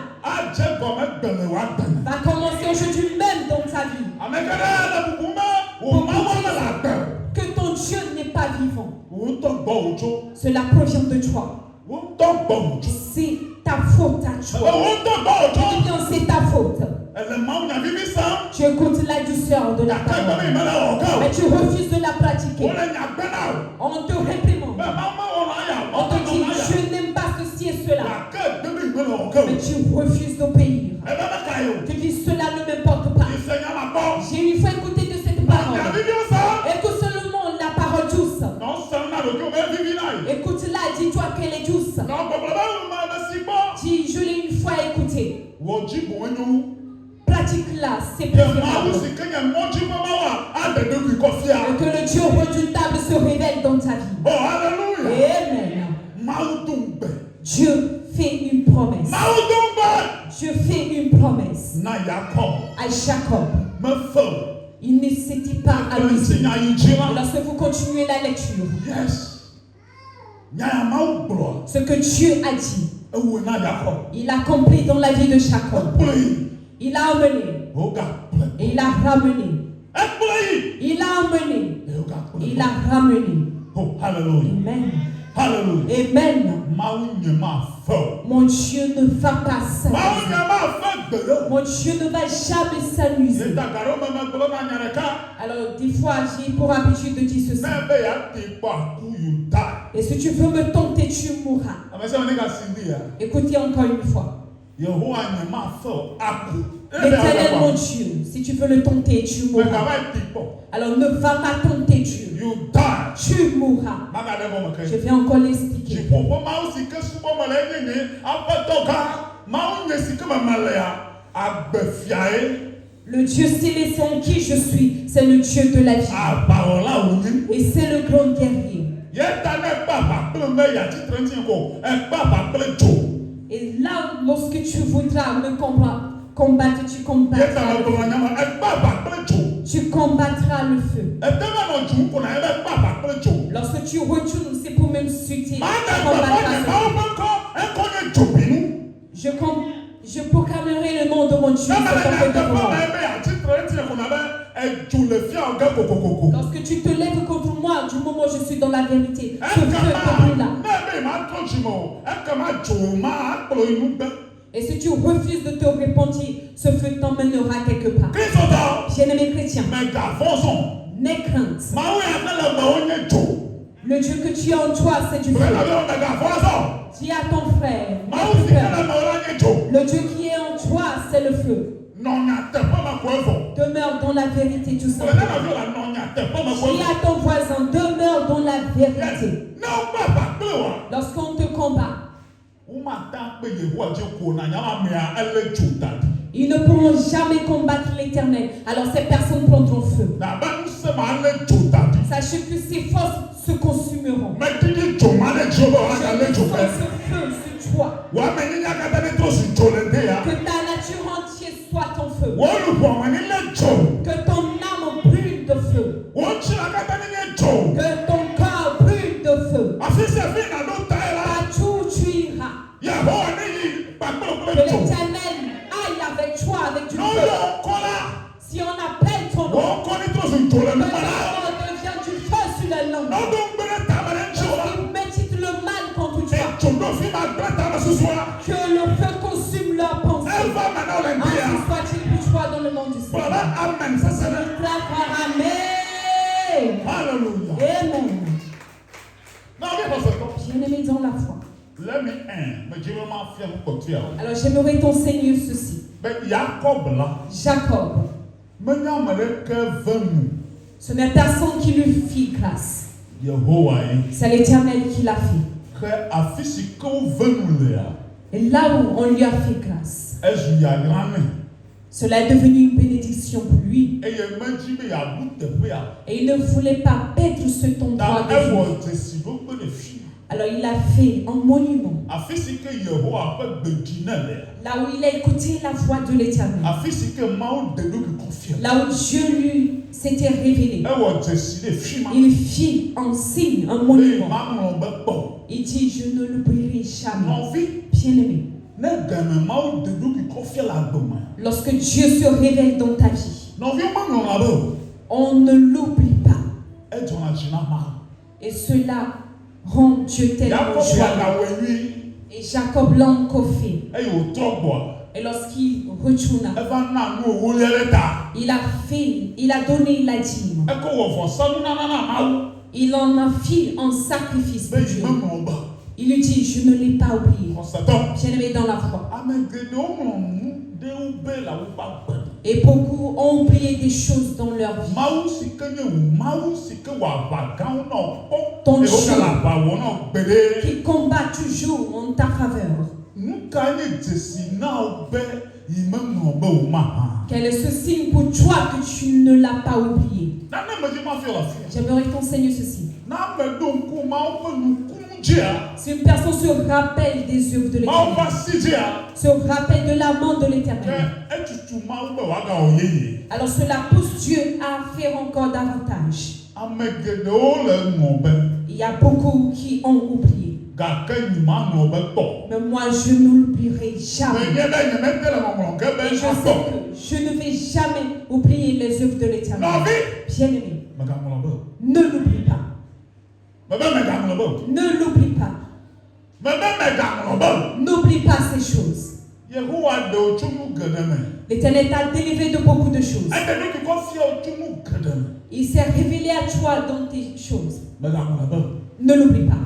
va commencer aujourd'hui même dans ta vie. Que ton Dieu n'est pas vivant. Cela provient de toi. C'est ta faute à toi. C'est ta faute. Tu écoutes la douceur de la parole, mais tu refuses de la pratiquer. On te réprimande. On te dit, je n'aime pas ceci et cela. Mais tu refuses d'obéir. Tu dis, cela ne m'importe pas. J'ai une fois écouté de cette parole. Écoute seulement la parole douce. Écoute-la, dis-toi qu'elle est douce. Dis, je l'ai une fois écoutée. Pratique-la, c'est préférable. Que le Dieu redoutable se révèle dans ta vie. Oh, alléluia. Amen. Dieu fait une promesse. Dieu fait une promesse à Jacob. Il ne s'était pas amusé. Lorsque vous continuez la lecture, ce que Dieu a dit, il a accompli dans la vie de Jacob. Il a emmené et il a ramené. Il a emmené. Il a ramené. Oh, hallelujah. Amen. Hallelujah. Amen. Mon Dieu ne va pas s'amuser. Mon Dieu ne va jamais s'amuser. Alors, des fois, j'ai pour habitude de dire ceci. Et si tu veux me tenter, tu mourras. Écoutez encore une fois. L'Éternel, mon Dieu, si tu veux le tenter, tu mourras. Alors ne va pas tenter Dieu. Tu mourras. Je vais encore l'expliquer. Le Dieu céleste en qui je suis, c'est le Dieu de la vie. Et c'est le grand guerrier. Et là, lorsque tu voudras me combattre, tu combattras le feu. Tu combattras le feu. Lorsque tu retournes, c'est pour m'insulter. Je proclamerai le nom de mon Dieu. Lorsque tu te lèves contre moi, du moment où je suis dans la vérité, ce feu te brûlera. Et si tu refuses de te repentir, ce feu t'emmènera quelque part. Bien-aimés chrétiens, n'aie crainte. Le Dieu que tu as en toi, c'est du feu. Dis à ton frère, n'aie peur. Le Dieu qui est en toi, c'est le feu. Demeure dans la vérité tout simplement. Dis à ton voisin, demeure dans la vérité. Lorsqu'on te combat, ils ne pourront jamais combattre l'Éternel. Alors ces personnes prendront feu. Sachez que ces forces se consumeront. Je sens ce feu sur toi. Que ta nature entière soit en feu. Que ton âme brûle de feu. Que ton corps brûle de feu. Partout tu iras. Que l'Éternel aille avec toi avec du feu. Si on appelle ton nom, que ton nom devient du feu sur la langue. Il médite le mal contre toi. Que le feu consume leur pensée. Ainsi soit-il pour toi dans le nom du Seigneur. Amen. Amen. Bien-aimé dans la foi. Alors j'aimerais t'enseigner ceci. Jacob, ce n'est personne qui lui fit grâce. C'est l'Éternel qui l'a fait. Et là où on lui a fait grâce, cela est devenu une bénédiction pour lui. Et il ne voulait pas perdre ce temps de vie. Alors il a fait un monument. Là où il a écouté la voix de l'Éternel. Là où Dieu lui s'était révélé. Il fit un signe, un monument. Il dit, je ne l'oublierai jamais. Bien-aimé. Lorsque Dieu se révèle dans ta vie, on ne l'oublie pas. Et cela rend Dieu tellement joyeux. Et Jacob l'a encore fait. Et lorsqu'il retourna, il a donné la dîme. Il en a fait un sacrifice pour Dieu. Il lui dit, je ne l'ai pas oublié. Bien-aimé dans la foi. Et beaucoup ont oublié des choses dans leur vie. Ton Dieu qui combat toujours en ta faveur. Quel est ce signe pour toi que tu ne l'as pas oublié? J'aimerais t'enseigner ceci. Si une personne se rappelle des œuvres de l'Éternel, se rappelle de la main de l'Éternel, alors cela pousse Dieu à faire encore davantage. Il y a beaucoup qui ont oublié. Mais moi, je ne l'oublierai jamais. Et je sais que je ne vais jamais oublier les œuvres de l'Éternel. Bien-aimé, ne l'oublie pas. Ne l'oublie pas. N'oublie pas ces choses. L'Éternel t'a délivré de beaucoup de choses. Il s'est révélé à toi dans tes choses. Ne l'oublie pas.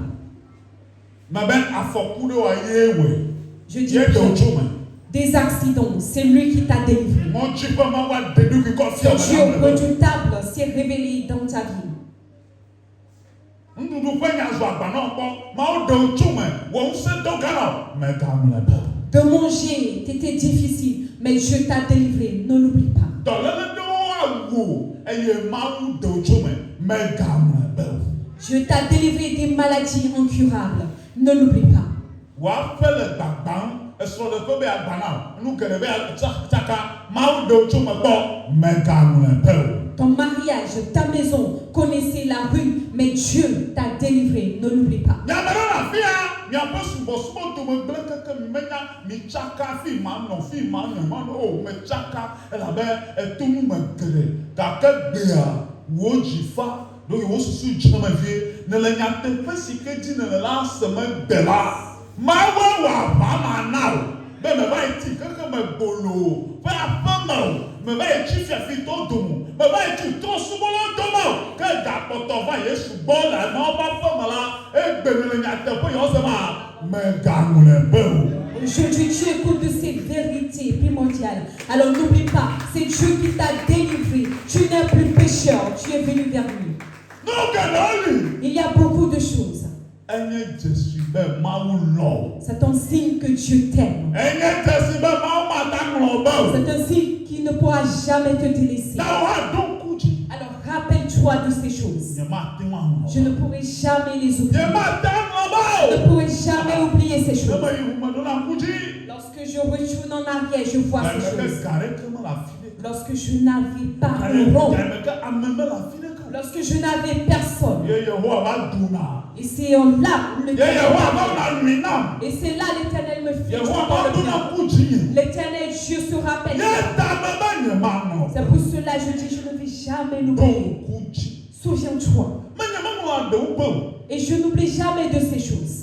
Je dis bien, des accidents, c'est lui qui t'a délivré. Ce Dieu redoutable s'est révélé dans ta vie. De manger, c'était difficile, mais Dieu t'a délivré. Ne l'oublie pas. Dieu t'a délivré des maladies incurables. Ne l'oublie pas. Ton mariage, ta maison, connaissait la rue, mais Dieu t'a délivré. Ne l'oublie pas. Donc, il se jamais ne le nyate pas si que dit ne la semaine de là. Ma wa me va être que me bolo, va pas me va être fi to domo, me va être to subolo domo, que da poto va yesu bola non pas femme là et be le nyate pas yo sema me gagne peu. Aujourd'hui, tu écoutes de ces vérités primordiales. Alors n'oublie pas, c'est Dieu qui t'a délivré. Tu n'es plus pécheur, tu es venu vers lui. Il y a beaucoup de choses. C'est un signe que Dieu t'aime. C'est un signe qui ne pourra jamais te délaisser. Alors rappelle-toi de ces choses. Je ne pourrai jamais les oublier. Je ne pourrai jamais oublier ces choses. Lorsque je retourne en arrière, je vois ces choses. Lorsque je n'avais pas un rond, lorsque je n'avais personne, et c'est là où et c'est là l'Éternel me fait. L'Éternel Dieu se rappelle. C'est pour cela que je dis je ne vais jamais l'oublier. Souviens-toi. Et je n'oublie jamais de ces choses.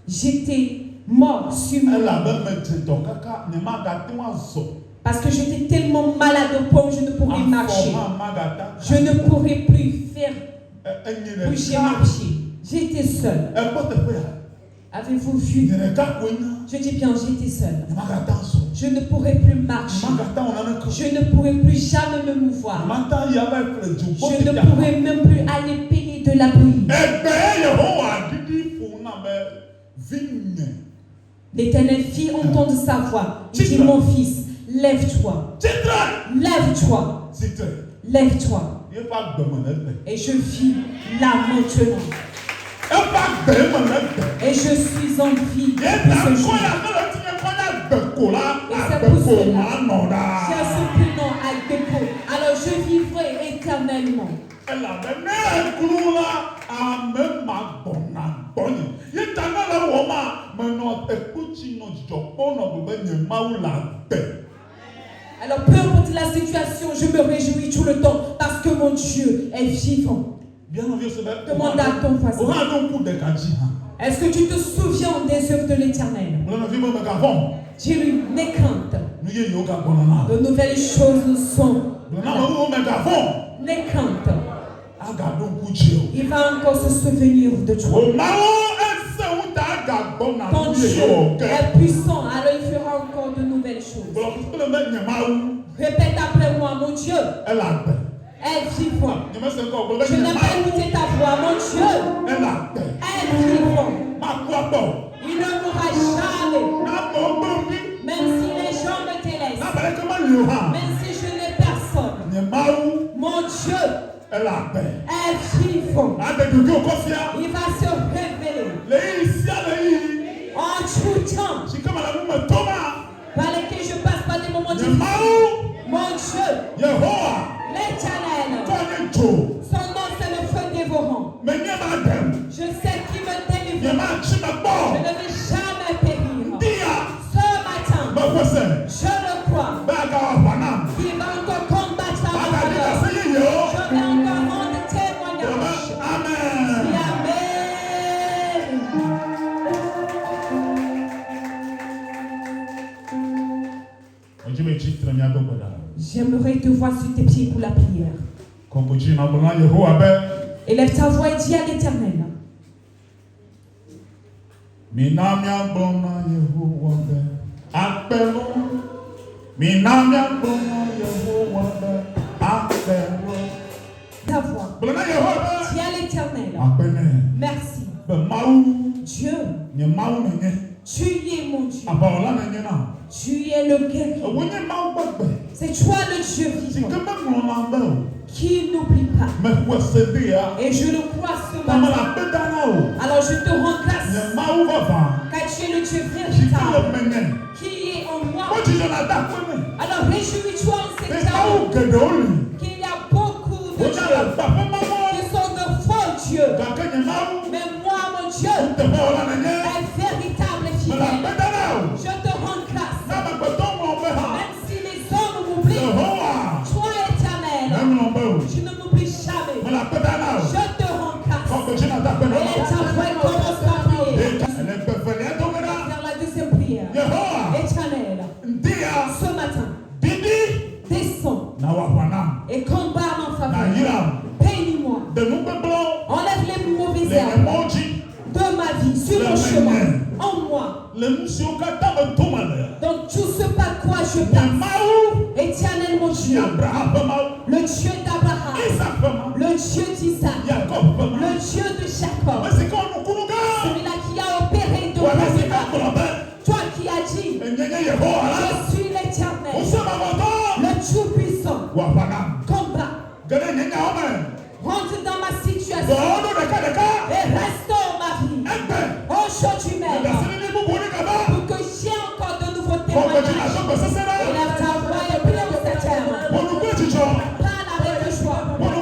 J'étais mort sur moi. Parce que j'étais tellement malade au point où je ne pourrais marcher. Je ne pourrais plus faire bouger ma pied. J'étais seule. Avez-vous vu? Je dis bien, j'étais seule. Je ne pourrais plus marcher. Je ne pourrais plus jamais me mouvoir. Je ne pourrais même plus aller payer de la bouillie. L'Éternel fit entendre sa voix. Il dit, mon fils, lève-toi. Lève-toi. Lève-toi. Et je vis là maintenant. Et je suis en vie depuis ce jour. Et c'est pour cela, j'ai ce prénom Aïbeko. Alors je vivrai éternellement. Alors peu importe la situation, je me réjouis tout le temps parce que mon Dieu est vivant. Demande à ton voisin. Est-ce que tu te souviens des œuvres de l'Éternel? Dis-lui, n'écante. De nouvelles choses sont. N'écante. Il va encore se souvenir de toi. Ton Dieu est puissant, alors il fera encore de nouvelles choses. Répète après moi, mon Dieu est vivant. Je n'ai pas écouté ta voix, mon Dieu est vivant. Il ne mourra jamais. Même si les gens me délaissent, même si je n'ai personne, mon Dieu est vivant. Il va se révéler en tout temps. Par lesquels je passe par des moments difficiles. Mon Dieu, l'Éternel, son nom c'est le feu dévorant. Je sais qu'il me délivre. Je ne vais jamais périr. Ce matin, je le crois. Il va encore combattre la faveur. Je vais encore rendre témoignage. Amen. J'aimerais te voir sur tes pieds pour la prière. Élève ta voix et dis à l'Éternel. Ta voix. Dis à l'Éternel. Merci. Dieu. Tu es mon Dieu. Tu es le guerrier. C'est toi le Dieu vivant qui n'oublie pas. Et je le crois ce matin. Alors je te rends grâce car tu es le Dieu véritable qui est en moi. Alors réjouis-toi en cette année qu'il y a beaucoup de dieux qui sont de faux dieux. Mais moi, mon Dieu, est véritable et fidèle. Je te rends grâce. Même si les hommes m'oublient, toi éternel, tu ne m'oublies jamais. Je te rends grâce. Et ta voix commence par prier. Faire la deuxième prière. Éternel, ce matin, descends et combat en faveur. Bénis-moi. Enlève les mauvaises herbes de ma vie, sur mon chemin, en moi. Donc tout ce par quoi je passe, éternel mon Dieu, le Dieu d'Abraham, le Dieu d'Isaac, le Dieu de Jacob, celui-là qui a opéré de miracles, toi qui as dit, je suis l'Éternel, le Tout-Puissant, combat, rentre dans ma situation et restaure ma vie. Aujourd'hui même, pour que j'ai encore de nouveaux témoignages. Élève ta voix et prie en ces termes. Parle avec joie. Parle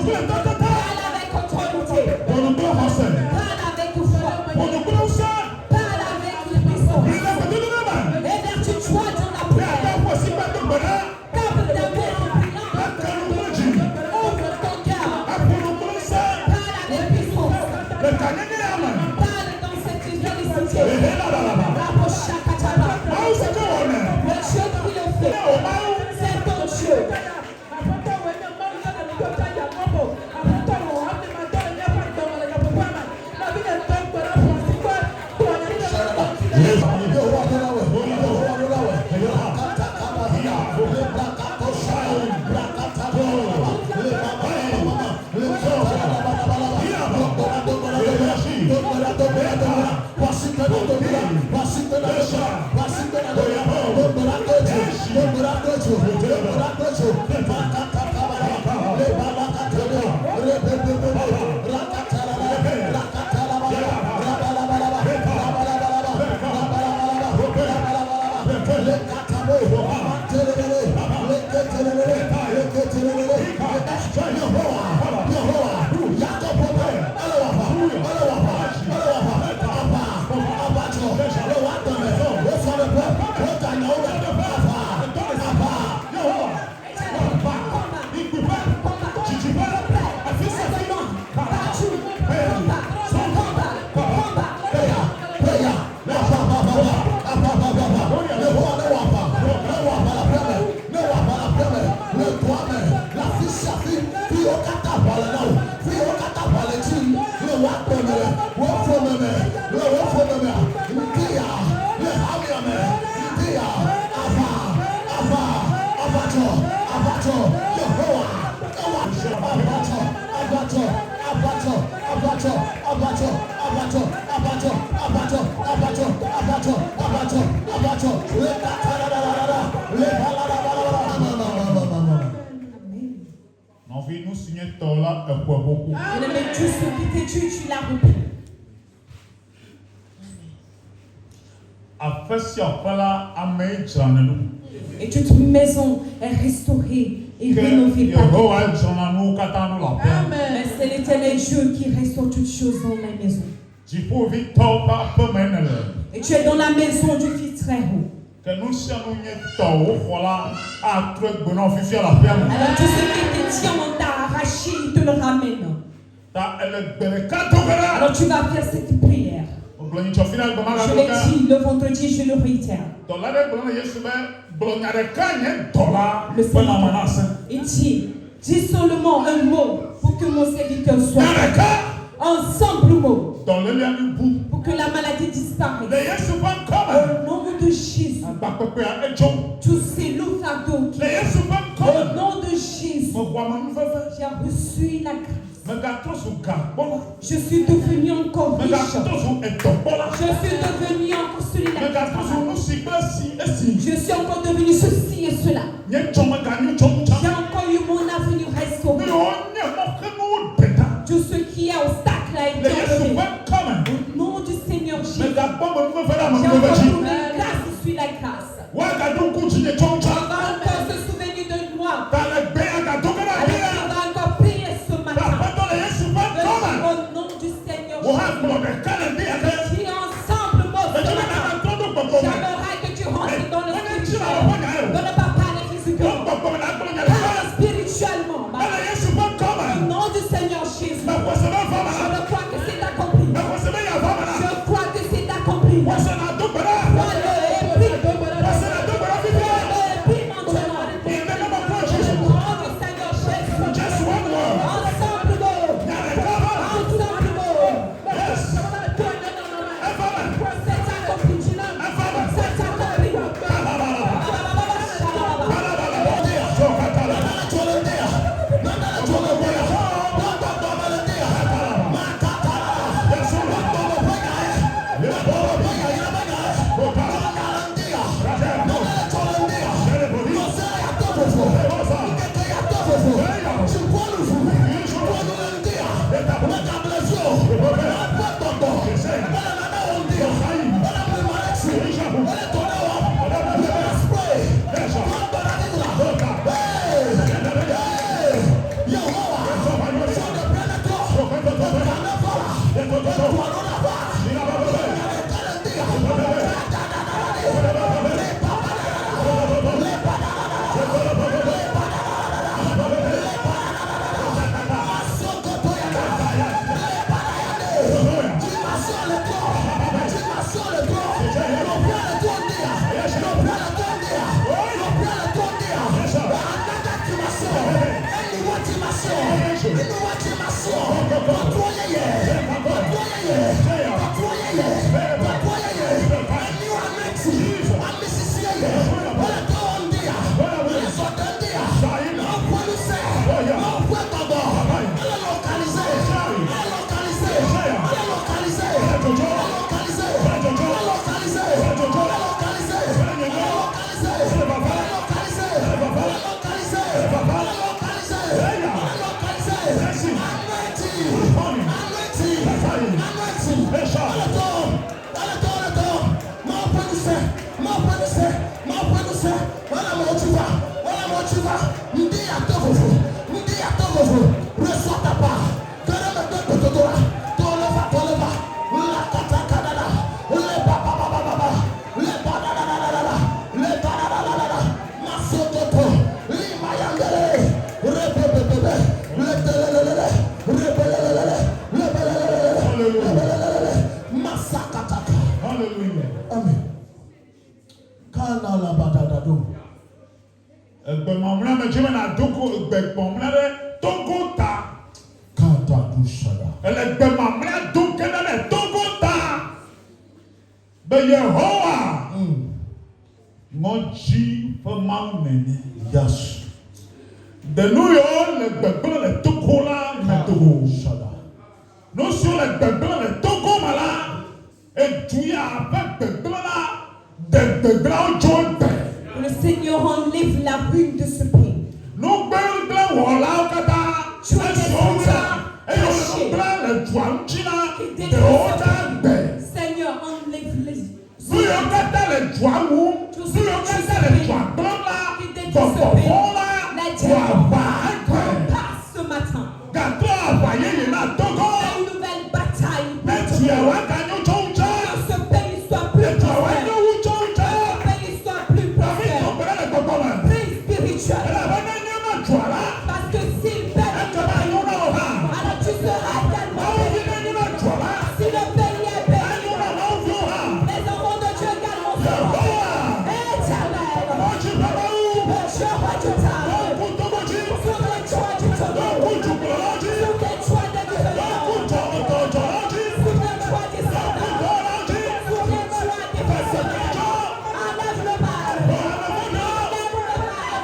avec autorité. Parle avec foi. Parle avec puissance. Évertue-toi dans la prière. Comme ta mère priant. Ouvre ton cœur. Parle avec puissance. Parle dans cette félicité. Le Dieu qui le fait. Nous signer là beaucoup. Mais tout ce qui t'est dû, tu l'as repris. Et toute maison est restaurée et rénovée par Dieu. Mais c'est l'Éternel Dieu qui restaure toutes choses dans la maison. Et tu es dans la maison du Fils très haut. Alors tout ce qui était tien, on t'a arraché, il te le ramène. Alors tu vas faire cette prière. Je l'ai dit le vendredi, je le réitère. Le Seigneur, il dit, dis seulement un mot pour que mon serviteur soit un simple mot pour que la maladie disparaisse. Au nom de Jésus, tous ces lourds fardeaux qui, au nom de Jésus, j'ai reçu la grâce. Je suis devenu encore riche. Je suis devenu encore celui-là. Je suis encore devenu ceci et cela. J'ai encore eu mon avenir restauré. Tout ce qui est obstacle a été enlevé. Au nom du Seigneur Jésus, j'ai encore trouvé la grâce, je suis la grâce. On va encore se souvenir de moi. Alors on va encore prier ce matin. Au nom du Seigneur Jésus, qui ensemble, j'aimerais que tu rentres dans le spirituel, dans le papa et physiquement, spirituellement. Au nom du Seigneur Jésus, je crois que c'est accompli. Je crois que c'est accompli. Merci. me jeme na doko gbegbo mle Togo ta. Kata dushada. Ele gbema mle doke na Togo ta. Be Yehowa. Moji for mountain. Yes. De nous le gbegbo le Togo la me Togo shada. Nous sur le gbegbo le Togo mala. Et tu as avec gbegbo la de grand John. Le Seigneur enlève la ruine de ce pays. Nous blanc voilà kata. Tu as des Seigneur, enlève les. Ce matin. Une nouvelle bataille. Que ce pays soit plus prospère. Que ce pays soit plus prospère. Plus spirituel. Parce que s'il perd, alors tu seras tellement béni. Si le pays est béni, les enfants de Dieu également seront éternels. Je vois du talent. Sur les toits du Togo. Sur les toits des différents. Sur les toits des soldats. Sur les toits des personnels. Enlève le mal. Enlève le mal.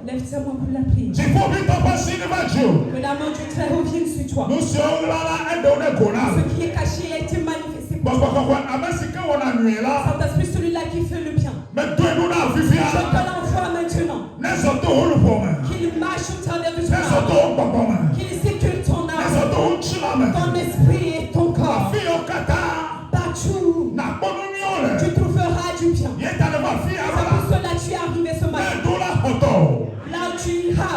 Lève-toi-moi pour la prière. Que l'amour du Très-Haut vienne sur toi. Ce qui est caché a été manifesté pour toi. Saint-Esprit, celui-là qui fait le bien. Je te l'envoie maintenant. Qu'il marche au travers de toi. Qu'il sécure ton âme, ton esprit et ton corps. Partout, tu trouveras du bien. C'est pour cela que tu es arrivé ce matin. Là où tu iras,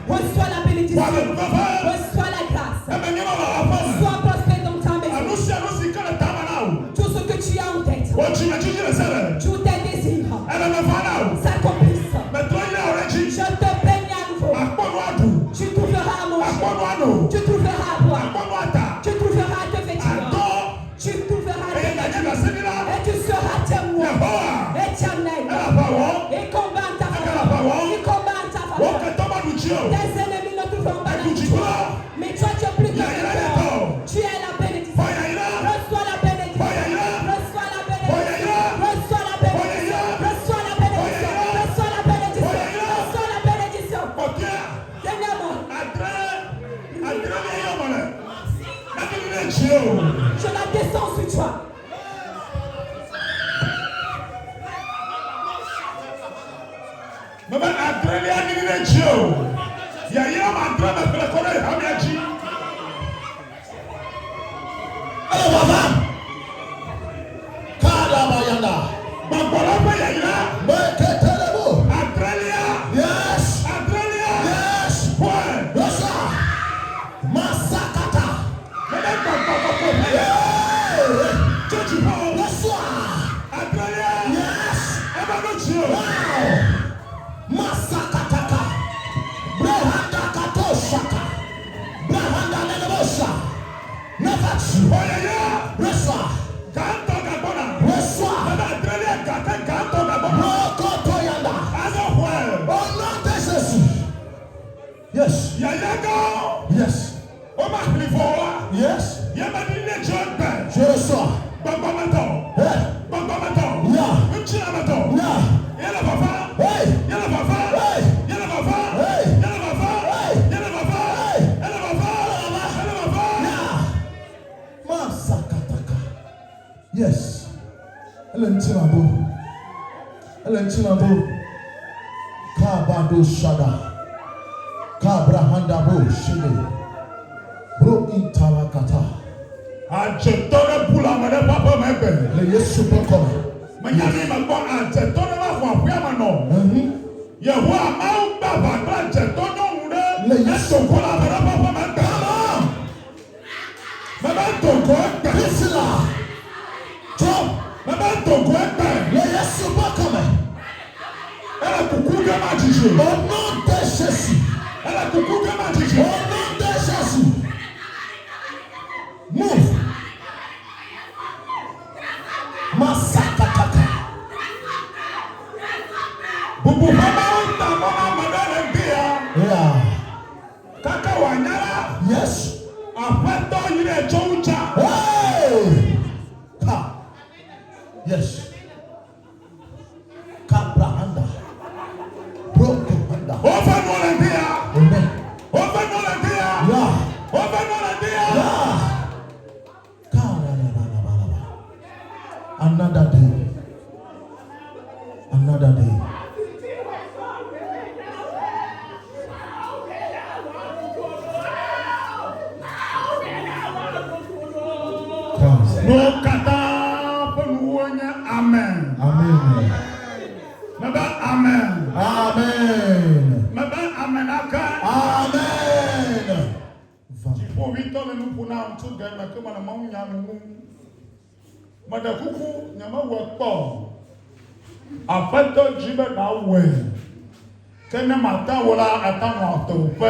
reçois la bénédiction, reçois la grâce. Sois prospère dans ta maison. Tout ce que tu as en tête, tous tes désirs, s'accomplissent. Je te bénis à nouveau. Tu trouveras à manger, tu trouveras à boire, tu trouveras à te vêtir, tu trouveras à te vêtir, et tu seras témoin éternel. Et combat ta faveur. Il combat ta faveur. Tes ennemis ne trouveront pas la victoire. Mais toi, tu es plus que victoire. Tu es la bénédiction. Reçois la bénédiction. Reçois la bénédiction. Reçois la bénédiction. Reçois la bénédiction. Reçois la bénédiction. Reçois la bénédiction. Dernièrement, je la descends sur toi. Mama Adrelia ni ne chio. Ya ya ma Adrelia pele kore ha mi aji. Hello baba. Kada bayanda. Babola pa ya ya. Meketelebo. Adrelia. Yes. Adrelia. Yes. Why? Yes sir. Masakata. Church power. Yes sir. Adrelia. Yes. Eba no chio. Wow. Masakataka. Brahanda katoshaka. Brahanda nenebosa. Nefachi. Oya ya. Reswa. Kanto gabona. Reswa. Mama Adrelia kate kanto gabona. Roko toyanda. Azo why? Oh no, this is. Yes. Ya ya go. Yes. Je reçois. Yes. Elentinabo. Kabado Shada. Kabrahanda Bo Shide. Bro Intalakata. Ajetore pula mane papa mebe. Le Yesu pokome. Manyami magbo ajetore ma fo afiama no. Yehowa ma baba bra ajetore nwure. Le Yesu pula mane papa mebe. Baba toko egbe. Priscilla. Job. Baba toko egbe. Le Yesu pokome. Ela kuku ga ma jiju. Au nom de Jésus. Ela kuku ga ma jiju. Au nom de Jésus. Move. Masakataka. Bubu mama unta mama madare bia. Yeah. Kaka wanyara. Yes. Afeto yire choucha. Hey. Ha. Yes. Kabrahanda. Brokuhanda. Over no bia. Amen. Over no bia. Yeah. Over no bia. Yeah. Another day. Another day. No kata penuanya amen. Amen. Maba amen. Amen. Maba amen aka. Amen. Jifo wito le nupuna mtu gama kama na maunya mu. Madakuku nyama wepo. Afeto jibe na we. Kene mata wala atanu atope.